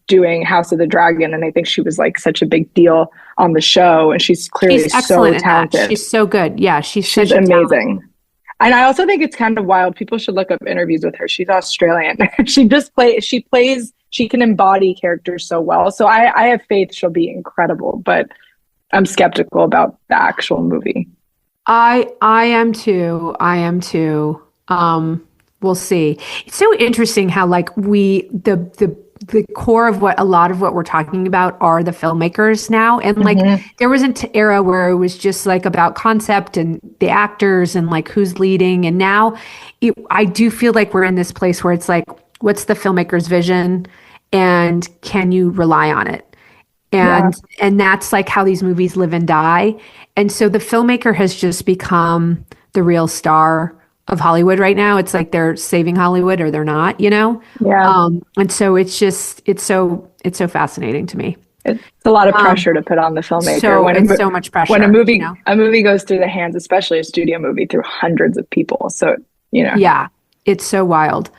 [SPEAKER 3] doing House of the Dragon, and I think she was like such a big deal on the show. And she's clearly so talented.
[SPEAKER 2] She's so good. Yeah, she's
[SPEAKER 3] amazing. Talent. And I also think it's kind of wild. People should look up interviews with her. She's Australian. She can embody characters so well. So I have faith she'll be incredible, but I'm skeptical about the actual movie.
[SPEAKER 2] I am too. We'll see. It's so interesting how like the core of a lot of what we're talking about are the filmmakers now. And like there was an era where it was just like about concept and the actors and like who's leading. And now I do feel like we're in this place where it's like, what's the filmmaker's vision and can you rely on it? And that's like how these movies live and die. And so the filmmaker has just become the real star of Hollywood right now. It's like they're saving Hollywood or they're not, you know?
[SPEAKER 3] Yeah.
[SPEAKER 2] And so it's so fascinating to me.
[SPEAKER 3] It's a lot of pressure to put on the filmmaker.
[SPEAKER 2] So much pressure.
[SPEAKER 3] When a movie goes through the hands, especially a studio movie, through hundreds of people. So, you know.
[SPEAKER 2] Yeah, it's so wild.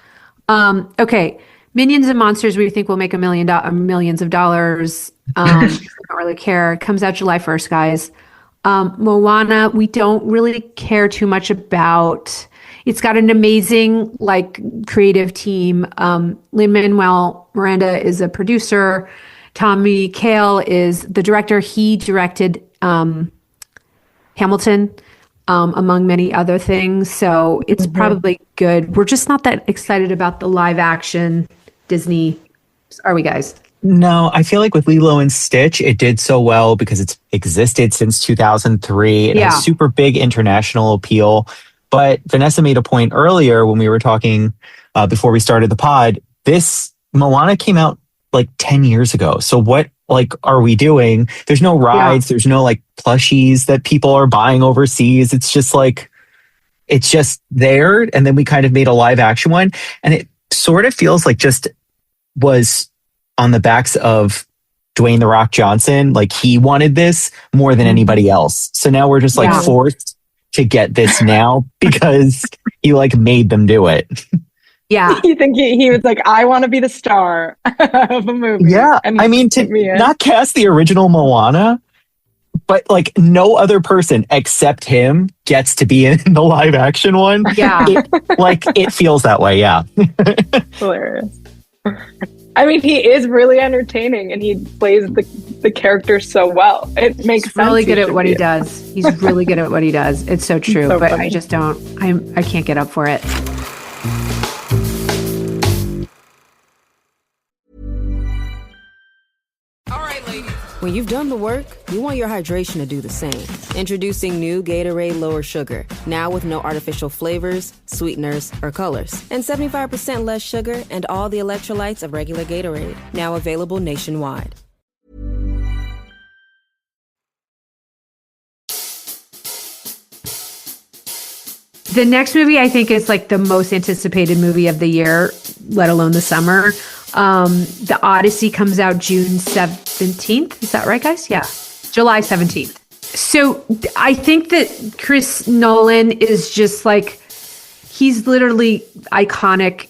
[SPEAKER 2] Okay. Minions and Monsters, we think will make millions of dollars. I don't really care. It comes out July 1st, guys. Moana, we don't really care too much about. It's got an amazing, like, creative team. Lin-Manuel Miranda is a producer. Tommy Kail is the director. He directed Hamilton, among many other things. So it's probably good. We're just not that excited about the live action Disney. Are we, guys?
[SPEAKER 4] No, I feel like with Lilo and Stitch, it did so well because it's existed since 2003. It has super big international appeal. But Vanessa made a point earlier when we were talking before we started the pod. This Moana came out like 10 years ago. So what like are we doing? There's no rides. There's no like plushies that people are buying overseas. It's just like, it's just there. And then we kind of made a live action one. And it sort of feels like just was on the backs of Dwayne The Rock Johnson. Like he wanted this more than anybody else. So now we're just like forced to get this now because he like made them do it.
[SPEAKER 2] Yeah.
[SPEAKER 3] You think he was like, I want to be the star of a movie.
[SPEAKER 4] Yeah.
[SPEAKER 3] And
[SPEAKER 4] I mean, to not cast the original Moana, but like no other person except him gets to be in the live action one.
[SPEAKER 2] Yeah.
[SPEAKER 4] It feels that way. Yeah.
[SPEAKER 3] Hilarious. I mean, he is really entertaining and he plays the character so well. It makes sense.
[SPEAKER 2] He's really good at what he does. He's really good at what he does. It's so true. So but funny. I just don't, I can't get up for it.
[SPEAKER 1] When you've done the work, you want your hydration to do the same. Introducing new Gatorade Lower Sugar, now with no artificial flavors, sweeteners, or colors. And 75% less sugar and all the electrolytes of regular Gatorade, now available nationwide.
[SPEAKER 2] The next movie I think is like the most anticipated movie of the year, let alone the summer. The Odyssey comes out June 17th. Is that right, guys? Yeah. July 17th. So I think that Chris Nolan is just like, he's literally iconic.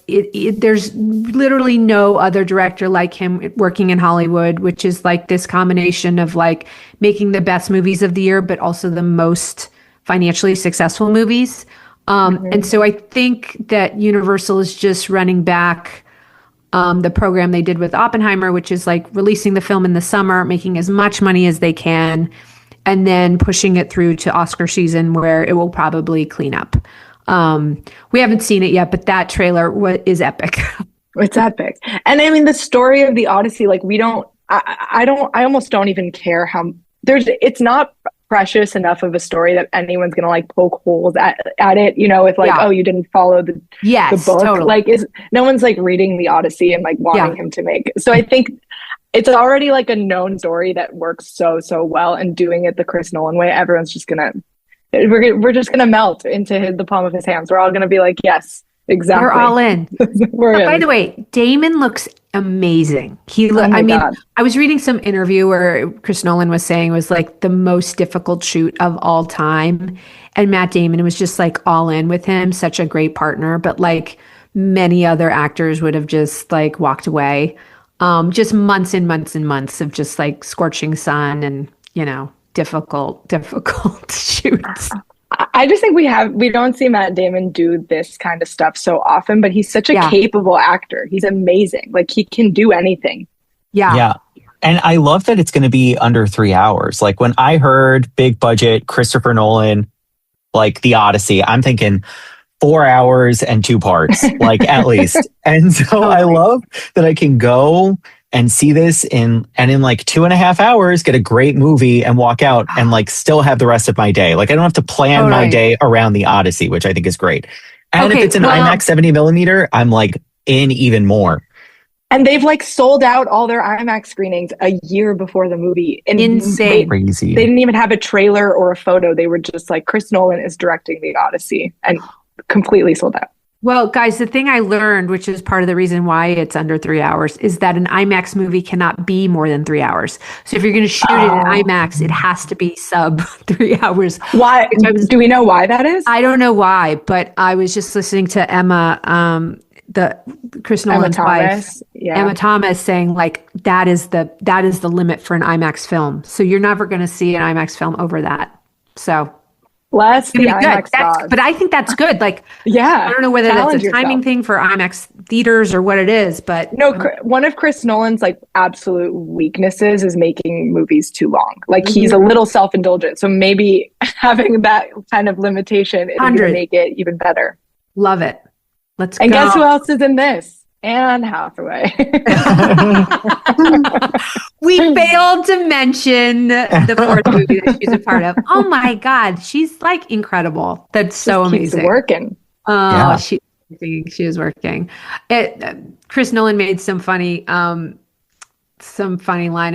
[SPEAKER 2] There's literally no other director like him working in Hollywood, which is like this combination of like making the best movies of the year, but also the most financially successful movies. And so I think that Universal is just running back the program they did with Oppenheimer, which is like releasing the film in the summer, making as much money as they can, and then pushing it through to Oscar season where it will probably clean up. We haven't seen it yet, but that trailer is epic.
[SPEAKER 3] It's epic. And I mean, the story of the Odyssey, like I almost don't even care how it's not precious enough of a story that anyone's gonna like poke holes at it, you know, with like, oh, you didn't follow the book.
[SPEAKER 2] Totally.
[SPEAKER 3] Like no one's like reading the Odyssey and like wanting him to make. So I think it's already like a known story that works so well, and doing it the Chris Nolan way, everyone's just we're just gonna melt into the palm of his hands. We're all gonna be like, yes, exactly.
[SPEAKER 2] We're all in.
[SPEAKER 3] We're in.
[SPEAKER 2] By the way, Damon looks amazing.
[SPEAKER 3] God.
[SPEAKER 2] I was reading some interview where Chris Nolan was saying it was like the most difficult shoot of all time. And Matt Damon was just like all in with him, such a great partner. But like many other actors would have just like walked away. Just months and months and months of just like scorching sun and, you know, difficult shoots.
[SPEAKER 3] I just think we don't see Matt Damon do this kind of stuff so often, but he's such a capable actor. He's amazing. Like he can do anything.
[SPEAKER 2] Yeah.
[SPEAKER 4] Yeah. And I love that it's going to be under 3 hours. Like when I heard big budget Christopher Nolan, like The Odyssey, I'm thinking 4 hours and 2 parts, like at least. And so I love that I can go and see this in like 2.5 hours, get a great movie and walk out and like still have the rest of my day. Like I don't have to plan my day around the Odyssey, which I think is great. And if it's an IMAX 70 millimeter, I'm like in even more.
[SPEAKER 3] And they've like sold out all their IMAX screenings a year before the movie. And
[SPEAKER 2] Insane.
[SPEAKER 4] Crazy.
[SPEAKER 3] They didn't even have a trailer or a photo. They were just like, Chris Nolan is directing The Odyssey, and completely sold out.
[SPEAKER 2] Well, guys, the thing I learned, which is part of the reason why it's under 3 hours, is that an IMAX movie cannot be more than 3 hours. So if you're going to shoot it in IMAX, it has to be sub 3 hours.
[SPEAKER 3] Why? Do we know why that is?
[SPEAKER 2] I don't know why, but I was just listening to Emma, the Chris Nolan's wife, Emma Thomas, saying like that is the limit for an IMAX film. So you're never going to see an IMAX film over that. So.
[SPEAKER 3] Bless the IMAX gods.
[SPEAKER 2] But I think that's good. Like,
[SPEAKER 3] yeah,
[SPEAKER 2] I don't know whether that's a timing thing for IMAX theaters or what it is, but
[SPEAKER 3] no, one of Chris Nolan's like absolute weaknesses is making movies too long. Like he's a little self-indulgent. So maybe having that kind of limitation is going to make it even better.
[SPEAKER 2] Love it. Let's
[SPEAKER 3] and
[SPEAKER 2] go.
[SPEAKER 3] Guess who else is in this? Anne Hathaway.
[SPEAKER 2] We failed to mention the fourth movie that she's a part of. Oh my God, she's like incredible. That's so amazing.
[SPEAKER 3] Keeps working.
[SPEAKER 2] Oh, she is working. Chris Nolan made some funny line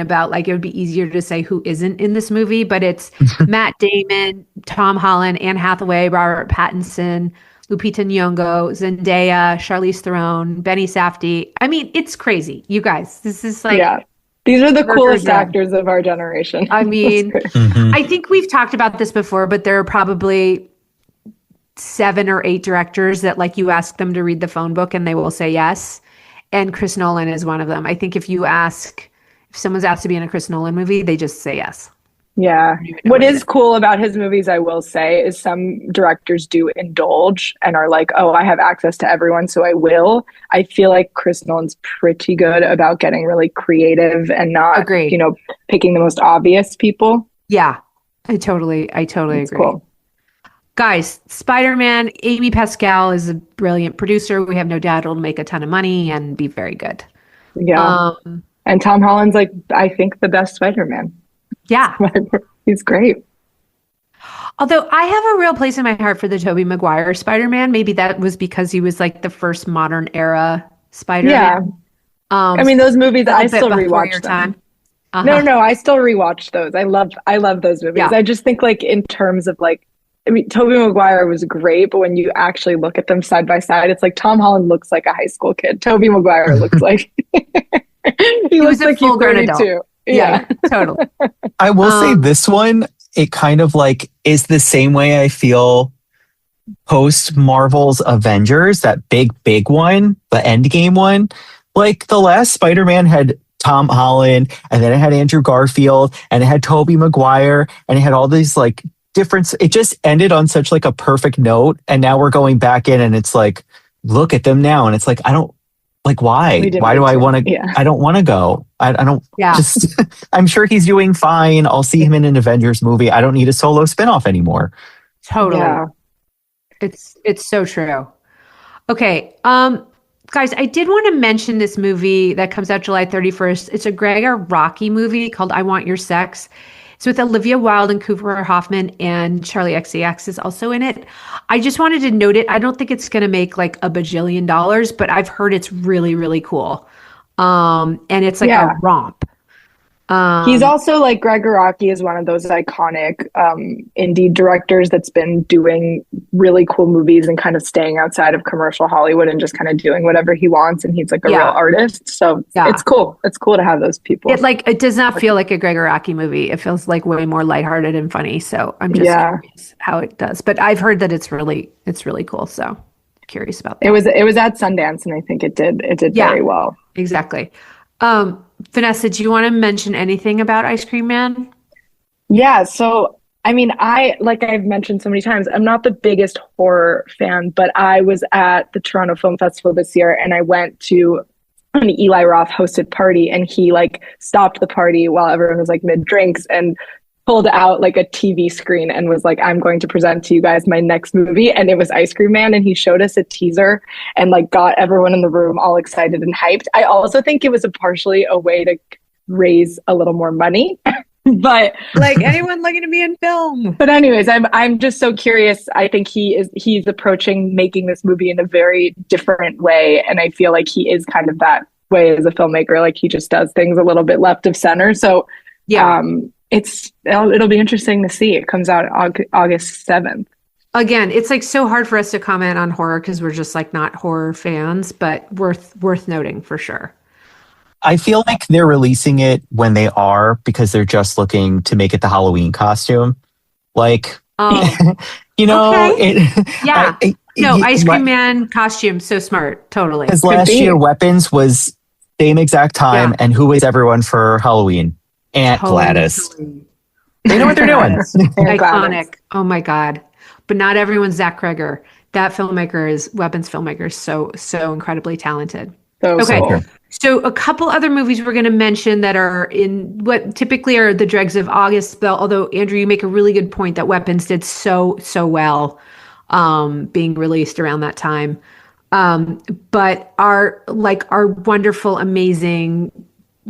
[SPEAKER 2] about like it would be easier to say who isn't in this movie, but it's Matt Damon, Tom Holland, Anne Hathaway, Robert Pattinson, Lupita Nyong'o, Zendaya, Charlize Theron, Benny Safdie. I mean, it's crazy, you guys. This is like,
[SPEAKER 3] these are the coolest actors of our generation.
[SPEAKER 2] I mean, I think we've talked about this before, but there are probably 7 or 8 directors that like you ask them to read the phone book and they will say yes. And Chris Nolan is one of them. I think if someone's asked to be in a Chris Nolan movie, they just say yes.
[SPEAKER 3] Yeah. What is cool about his movies, I will say, is some directors do indulge and are like, oh, I have access to everyone, so I will. I feel like Chris Nolan's pretty good about getting really creative and not, picking the most obvious people.
[SPEAKER 2] Yeah, I totally agree.
[SPEAKER 3] Cool.
[SPEAKER 2] Guys, Spider-Man, Amy Pascal is a brilliant producer. We have no doubt it'll make a ton of money and be very good.
[SPEAKER 3] Yeah. And Tom Holland's like, I think, the best Spider-Man.
[SPEAKER 2] Yeah.
[SPEAKER 3] He's great.
[SPEAKER 2] Although I have a real place in my heart for the Tobey Maguire Spider-Man. Maybe that was because he was like the first modern era Spider-Man.
[SPEAKER 3] Yeah. I mean, those movies, I still rewatch them. No, I still rewatch those. I love those movies. Yeah. I just think like in terms of like, I mean, Tobey Maguire was great, but when you actually look at them side by side, it's like Tom Holland looks like a high school kid. Tobey Maguire looks like he looks like he's 32. Yeah, totally.
[SPEAKER 4] I will say this one, it kind of like is the same way I feel post Marvel's Avengers, that big one, the Endgame one. Like the last Spider-Man had Tom Holland, and then it had Andrew Garfield, and it had Tobey Maguire, and it had all these like different. It just ended on such like a perfect note, and now we're going back in, and it's like, look at them now, and it's like I don't. Like, why? Why do I want to? Yeah. I don't want to go. I don't just, I'm sure he's doing fine. I'll see him in an Avengers movie. I don't need a solo spinoff anymore.
[SPEAKER 2] Totally. Yeah. It's so true. Okay. Guys, I did want to mention this movie that comes out July 31st. It's a Greg Araki movie called I Want Your Sex. It's with Olivia Wilde and Cooper Hoffman, and Charlie XCX is also in it. I just wanted to note it. I don't think it's going to make like $1 bajillion, but I've heard it's really, really cool. And it's like a romp.
[SPEAKER 3] He's also like Greg Araki is one of those iconic indie directors that's been doing really cool movies and kind of staying outside of commercial Hollywood and just kind of doing whatever he wants. And he's like a real artist. So it's cool. It's cool to have those people.
[SPEAKER 2] It does not feel like a Greg Araki movie. It feels like way more lighthearted and funny. So I'm just curious how it does. But I've heard that it's really cool. So curious about that.
[SPEAKER 3] It was at Sundance, and I think it did very well.
[SPEAKER 2] Exactly. Vanessa, do you want to mention anything about Ice Cream Man?
[SPEAKER 3] Yeah, so I mean, like I've mentioned so many times, I'm not the biggest horror fan, but I was at the Toronto Film Festival this year, and I went to an Eli Roth hosted party, and he like stopped the party while everyone was like mid drinks and pulled out like a TV screen and was like, I'm going to present to you guys my next movie. And it was Ice Cream Man. And he showed us a teaser and like got everyone in the room all excited and hyped. I also think it was partially a way to raise a little more money. But
[SPEAKER 2] like anyone looking to be in film.
[SPEAKER 3] But anyways, I'm just so curious. I think he's approaching making this movie in a very different way. And I feel like he is kind of that way as a filmmaker. Like he just does things a little bit left of center. So it'll be interesting to see. It comes out August 7th.
[SPEAKER 2] Again, it's like so hard for us to comment on horror because we're just like not horror fans, but worth noting for sure.
[SPEAKER 4] I feel like they're releasing it when they are because they're just looking to make it the Halloween costume. Like, you know,
[SPEAKER 2] okay. Ice Cream Man costume, so smart, totally.
[SPEAKER 4] Because last year, Weapons was same exact time, and who was everyone for Halloween? Aunt Gladys. They know what they're doing.
[SPEAKER 2] Iconic. Oh my God. But not everyone's Zach Kreger. That Weapons filmmaker is so incredibly talented.
[SPEAKER 3] Okay.
[SPEAKER 4] Cool.
[SPEAKER 2] So a couple other movies we're going to mention that are in what typically are the dregs of August, although Andrew, you make a really good point that Weapons did so well being released around that time. But our wonderful, amazing,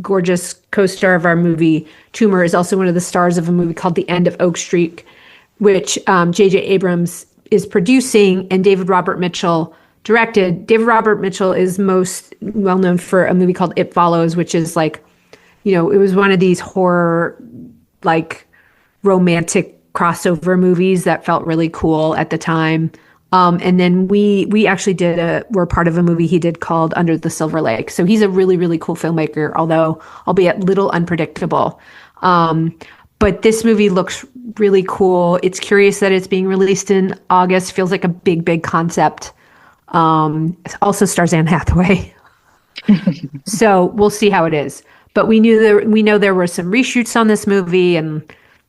[SPEAKER 2] gorgeous co-star of our movie, Toomer, is also one of the stars of a movie called The End of Oak Street, which J.J. Abrams is producing and David Robert Mitchell directed. David Robert Mitchell is most well known for a movie called It Follows, which is like, it was one of these horror, like romantic crossover movies that felt really cool at the time. And then we actually we're part of a movie he did called Under the Silver Lake. So he's a really, really cool filmmaker, although albeit little unpredictable. But this movie looks really cool. It's curious that it's being released in August. Feels like a big concept. It also stars Anne Hathaway. So we'll see how it is. But we know there were some reshoots on this movie, and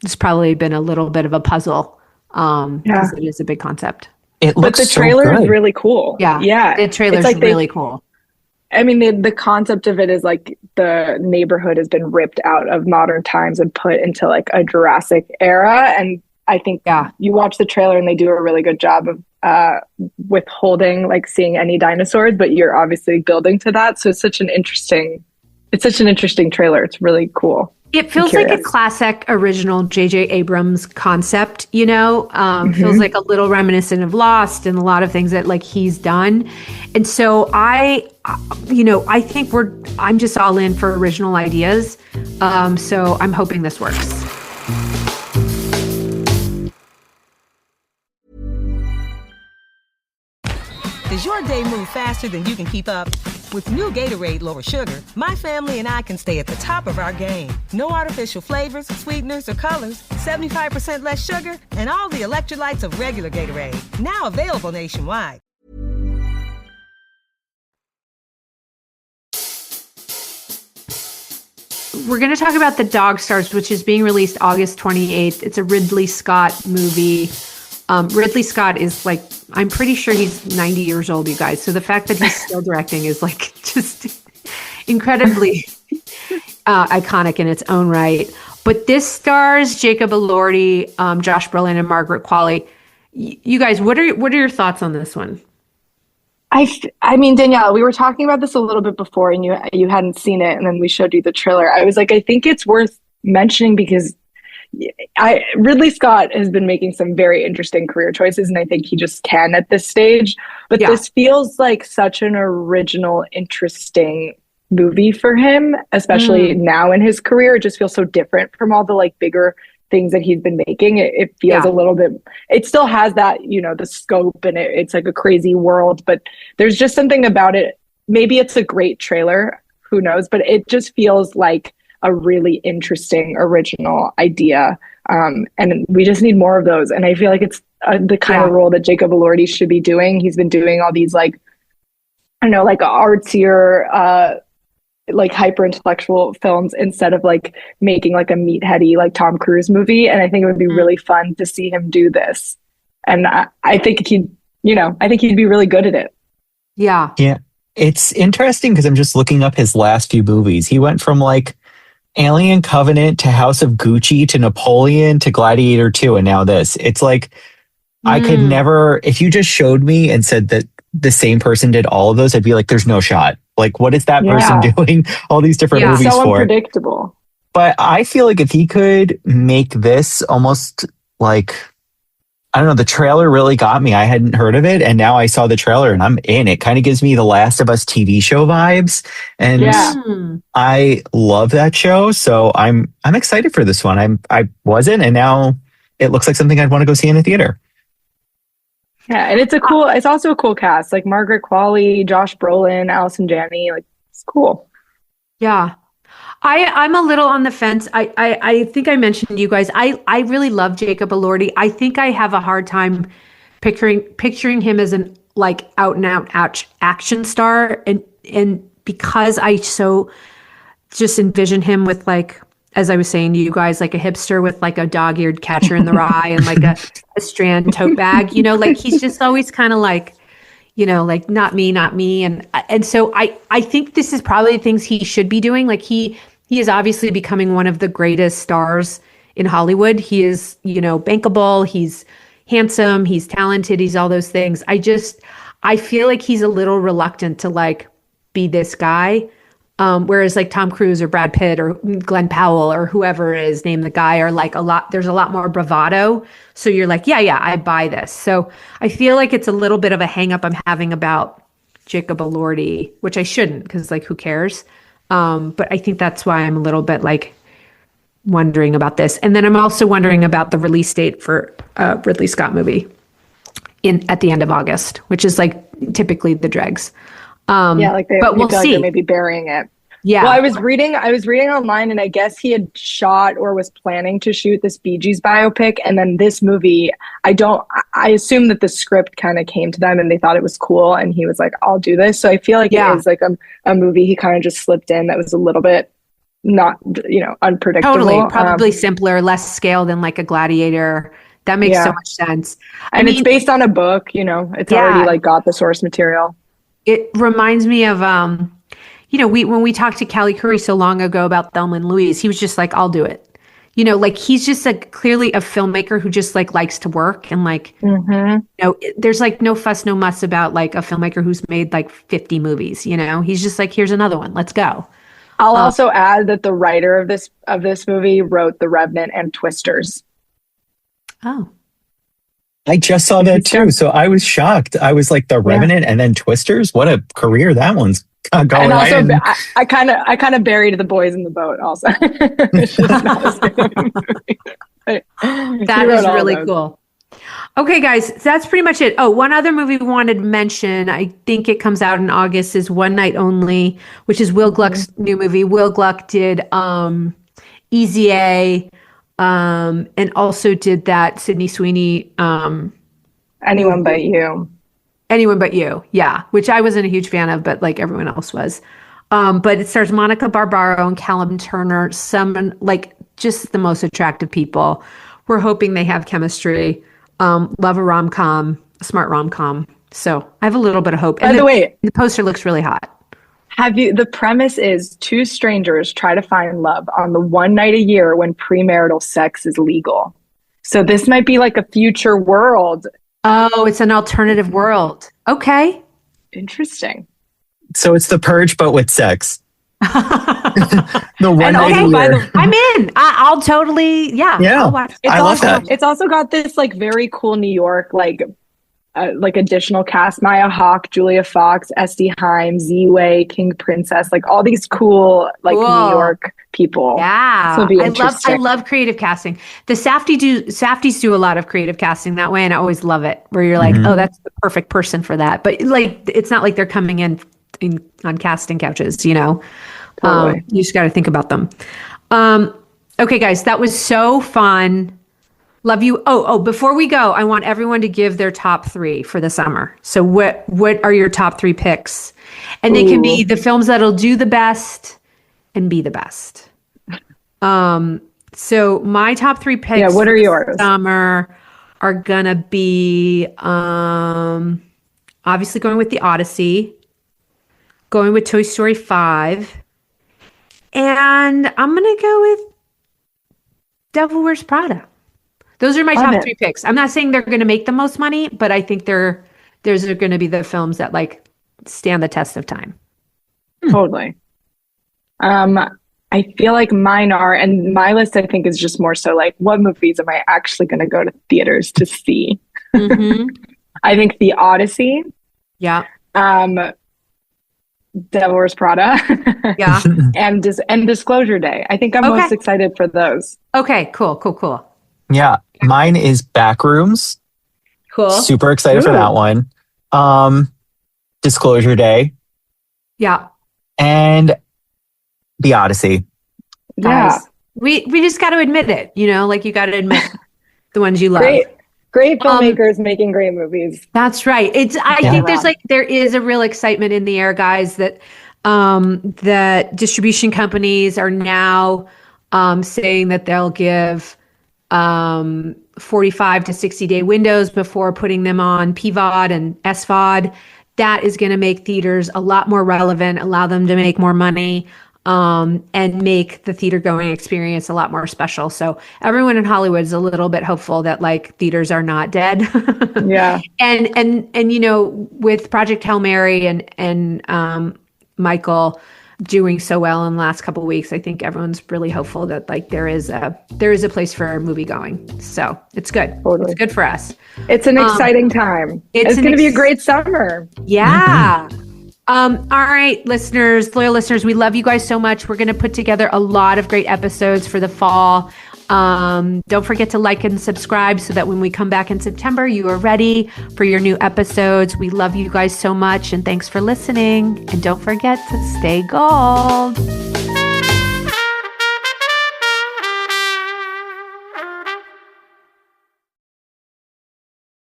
[SPEAKER 2] it's probably been a little bit of a puzzle because it is a big concept.
[SPEAKER 3] But the trailer is really cool.
[SPEAKER 2] Yeah. The trailer is really cool.
[SPEAKER 3] I mean, the concept of it is like the neighborhood has been ripped out of modern times and put into like a Jurassic era. And I think you watch the trailer and they do a really good job of withholding like seeing any dinosaurs, but you're obviously building to that. So it's such an interesting trailer. It's really cool.
[SPEAKER 2] It feels like a classic original J.J. Abrams concept, feels like a little reminiscent of Lost and a lot of things that like he's done. And so I think I'm just all in for original ideas. So I'm hoping this works.
[SPEAKER 6] Does your day move faster than you can keep up? With new Gatorade Lower Sugar, my family and I can stay at the top of our game. No artificial flavors, sweeteners, or colors. 75% less sugar, and all the electrolytes of regular Gatorade. Now available nationwide.
[SPEAKER 2] We're going to talk about The Dog Stars, which is being released August 28th. It's a Ridley Scott movie. Ridley Scott is like, I'm pretty sure he's 90 years old, you guys. So the fact that he's still directing is like just incredibly iconic in its own right. But this stars Jacob Elordi, Josh Brolin, and Margaret Qualley. You guys, what are your thoughts on this one?
[SPEAKER 3] I mean, Danielle, we were talking about this a little bit before, and you hadn't seen it, and then we showed you the trailer. I was like, I think it's worth mentioning because Ridley Scott has been making some very interesting career choices, and I think he just can at this stage. But this feels like such an original, interesting movie for him, especially now in his career. It just feels so different from all the like bigger things that he's been making. It feels a little bit, it still has that, the scope, and it's like a crazy world, but there's just something about it. Maybe it's a great trailer, who knows, but it just feels like a really interesting original idea. And we just need more of those. And I feel like it's the kind of role that Jacob Elordi should be doing. He's been doing all these like, I don't know, like artsier, like hyper intellectual films instead of like making like a meatheady, like Tom Cruise movie. And I think it would be really fun to see him do this. And I think he'd be really good at it.
[SPEAKER 2] Yeah.
[SPEAKER 4] Yeah. It's interesting because I'm just looking up his last few movies. He went from like Alien Covenant to House of Gucci to Napoleon to Gladiator 2 and now this. It's like I could never, if you just showed me and said that the same person did all of those, I'd be like, there's no shot. Like, what is that person doing all these different movies
[SPEAKER 3] so
[SPEAKER 4] for?
[SPEAKER 3] Unpredictable.
[SPEAKER 4] But I feel like if he could make this almost like I don't know. The trailer really got me. I hadn't heard of it, and now I saw the trailer, and I'm in. It kind of gives me the Last of Us TV show vibes, and I love that show. So I'm excited for this one. I wasn't, and now it looks like something I'd want to go see in the theater.
[SPEAKER 3] Yeah, and it's also a cool cast, like Margaret Qualley, Josh Brolin, Allison Janney. Like, it's cool.
[SPEAKER 2] Yeah. I'm a little on the fence. I think I mentioned to you guys, I really love Jacob Elordi. I think I have a hard time picturing him as an like out and out action star. And because I so just envision him with like, as I was saying to you guys, like a hipster with like a dog-eared Catcher in the Rye and like a Strand tote bag, like he's just always kind of like, like not me. And so I think this is probably the things he should be doing. Like he is obviously becoming one of the greatest stars in Hollywood. He is, bankable. He's handsome. He's talented. He's all those things. I feel like he's a little reluctant to like be this guy. Whereas like Tom Cruise or Brad Pitt or Glenn Powell or whoever is named the guy are like there's a lot more bravado. So you're like, yeah, I buy this. So I feel like it's a little bit of a hang up I'm having about Jacob Elordi, which I shouldn't, because like, who cares? But I think that's why I'm a little bit like wondering about this. And then I'm also wondering about the release date for Ridley Scott movie at the end of August, which is like typically the dregs.
[SPEAKER 3] But we'll see. Like they're maybe burying it.
[SPEAKER 2] Yeah.
[SPEAKER 3] Well, I was reading online, and I guess he had shot or was planning to shoot this Bee Gees biopic, and then this movie. I assume that the script kind of came to them, and they thought it was cool, and he was like, "I'll do this." So I feel like it is like a movie he kind of just slipped in that was a little bit not, unpredictable.
[SPEAKER 2] Totally, probably simpler, less scale than like a Gladiator. That makes so much sense.
[SPEAKER 3] And it's based on a book. It's already like got the source material.
[SPEAKER 2] It reminds me of, when we talked to Callie Curry so long ago about Thelma and Louise, he was just like, I'll do it. Like he's just clearly a filmmaker who just like likes to work and like, there's like no fuss, no muss about like a filmmaker who's made like 50 movies, he's just like, here's another one. Let's go.
[SPEAKER 3] I'll also add that the writer of this movie wrote The Revenant and Twisters.
[SPEAKER 2] Oh.
[SPEAKER 4] I just saw that too, so I was shocked. I was like, The Revenant and then Twisters. What a career that one's going. And also,
[SPEAKER 3] I kind of buried The Boys in the Boat. Also,
[SPEAKER 2] that is really cool. Okay, guys, that's pretty much it. Oh, one other movie we wanted to mention. I think it comes out in August. Is One Night Only, which is Will Gluck's new movie. Will Gluck did Easy A. And also did that Sydney Sweeney
[SPEAKER 3] Anyone But You.
[SPEAKER 2] Anyone But You, yeah, which I wasn't a huge fan of, but like everyone else was. But it stars Monica Barbaro and Callum Turner, some like just the most attractive people. We're hoping they have chemistry. Love a rom-com, a smart rom-com. So I have a little bit of hope.
[SPEAKER 3] By the way,
[SPEAKER 2] the poster looks really hot.
[SPEAKER 3] The premise is two strangers try to find love on the one night a year when premarital sex is legal. So this might be like a future world.
[SPEAKER 2] Oh, it's an alternative world. Okay.
[SPEAKER 3] Interesting.
[SPEAKER 4] So it's The Purge, but with sex. The one night a year.
[SPEAKER 2] I'm in. I'll totally,
[SPEAKER 4] Yeah.
[SPEAKER 2] I'll watch.
[SPEAKER 4] I love that.
[SPEAKER 3] It's also got this like very cool New York, like additional cast: Maya Hawke, Julia Fox, Esty Haim, Z-Way, King Princess, like all these cool New York people.
[SPEAKER 2] Yeah,
[SPEAKER 3] so
[SPEAKER 2] I love creative casting. The Safdies do a lot of creative casting that way, and I always love it. Where you're like, oh, that's the perfect person for that. But like, it's not like they're coming in on casting couches,
[SPEAKER 3] Totally.
[SPEAKER 2] You just got to think about them. Okay, guys, that was so fun. Love you. Oh, before we go, I want everyone to give their top 3 for the summer. So what are your top 3 picks? And they can be the films that'll do the best and be the best. So my top 3 picks
[SPEAKER 3] what are yours?
[SPEAKER 2] Summer are gonna be obviously going with The Odyssey, going with Toy Story 5, and I'm gonna go with Devil Wears Prada. Those are my top 3 picks. I'm not saying they're going to make the most money, but I think those are going to be the films that like stand the test of time.
[SPEAKER 3] Totally. I feel like mine are, and my list, I think, is just more so like, what movies am I actually going to go to theaters to see?
[SPEAKER 2] Mm-hmm.
[SPEAKER 3] I think The Odyssey.
[SPEAKER 2] Yeah.
[SPEAKER 3] Devil Wears Prada.
[SPEAKER 2] Yeah.
[SPEAKER 3] and Disclosure Day. I think I'm most excited for those.
[SPEAKER 2] Okay, cool.
[SPEAKER 4] Yeah. Mine is Backrooms.
[SPEAKER 2] Cool.
[SPEAKER 4] Super excited for that one. Disclosure Day.
[SPEAKER 2] Yeah.
[SPEAKER 4] And The Odyssey.
[SPEAKER 2] Guys, we just got to admit it, like you got to admit the ones you love.
[SPEAKER 3] Great filmmakers making great movies.
[SPEAKER 2] That's right. I think there is a real excitement in the air, guys, that that distribution companies are now saying that they'll give 45 to 60 day windows before putting them on PVOD and SVOD. That is going to make theaters a lot more relevant, allow them to make more money, and make the theater going experience a lot more special. So everyone in Hollywood is a little bit hopeful that like theaters are not dead.
[SPEAKER 3] Yeah.
[SPEAKER 2] And with Project Hail Mary and Michael doing so well in the last couple of weeks, I think everyone's really hopeful that like there is a place for movie going. So it's good. Totally. It's good for us.
[SPEAKER 3] It's an exciting time. It's going to be a great summer.
[SPEAKER 2] Yeah. All right, loyal listeners, we love you guys so much. We're going to put together a lot of great episodes for the fall. Don't forget to like and subscribe so that when we come back in September, you are ready for your new episodes. We love you guys so much, and thanks for listening. And don't forget to stay gold.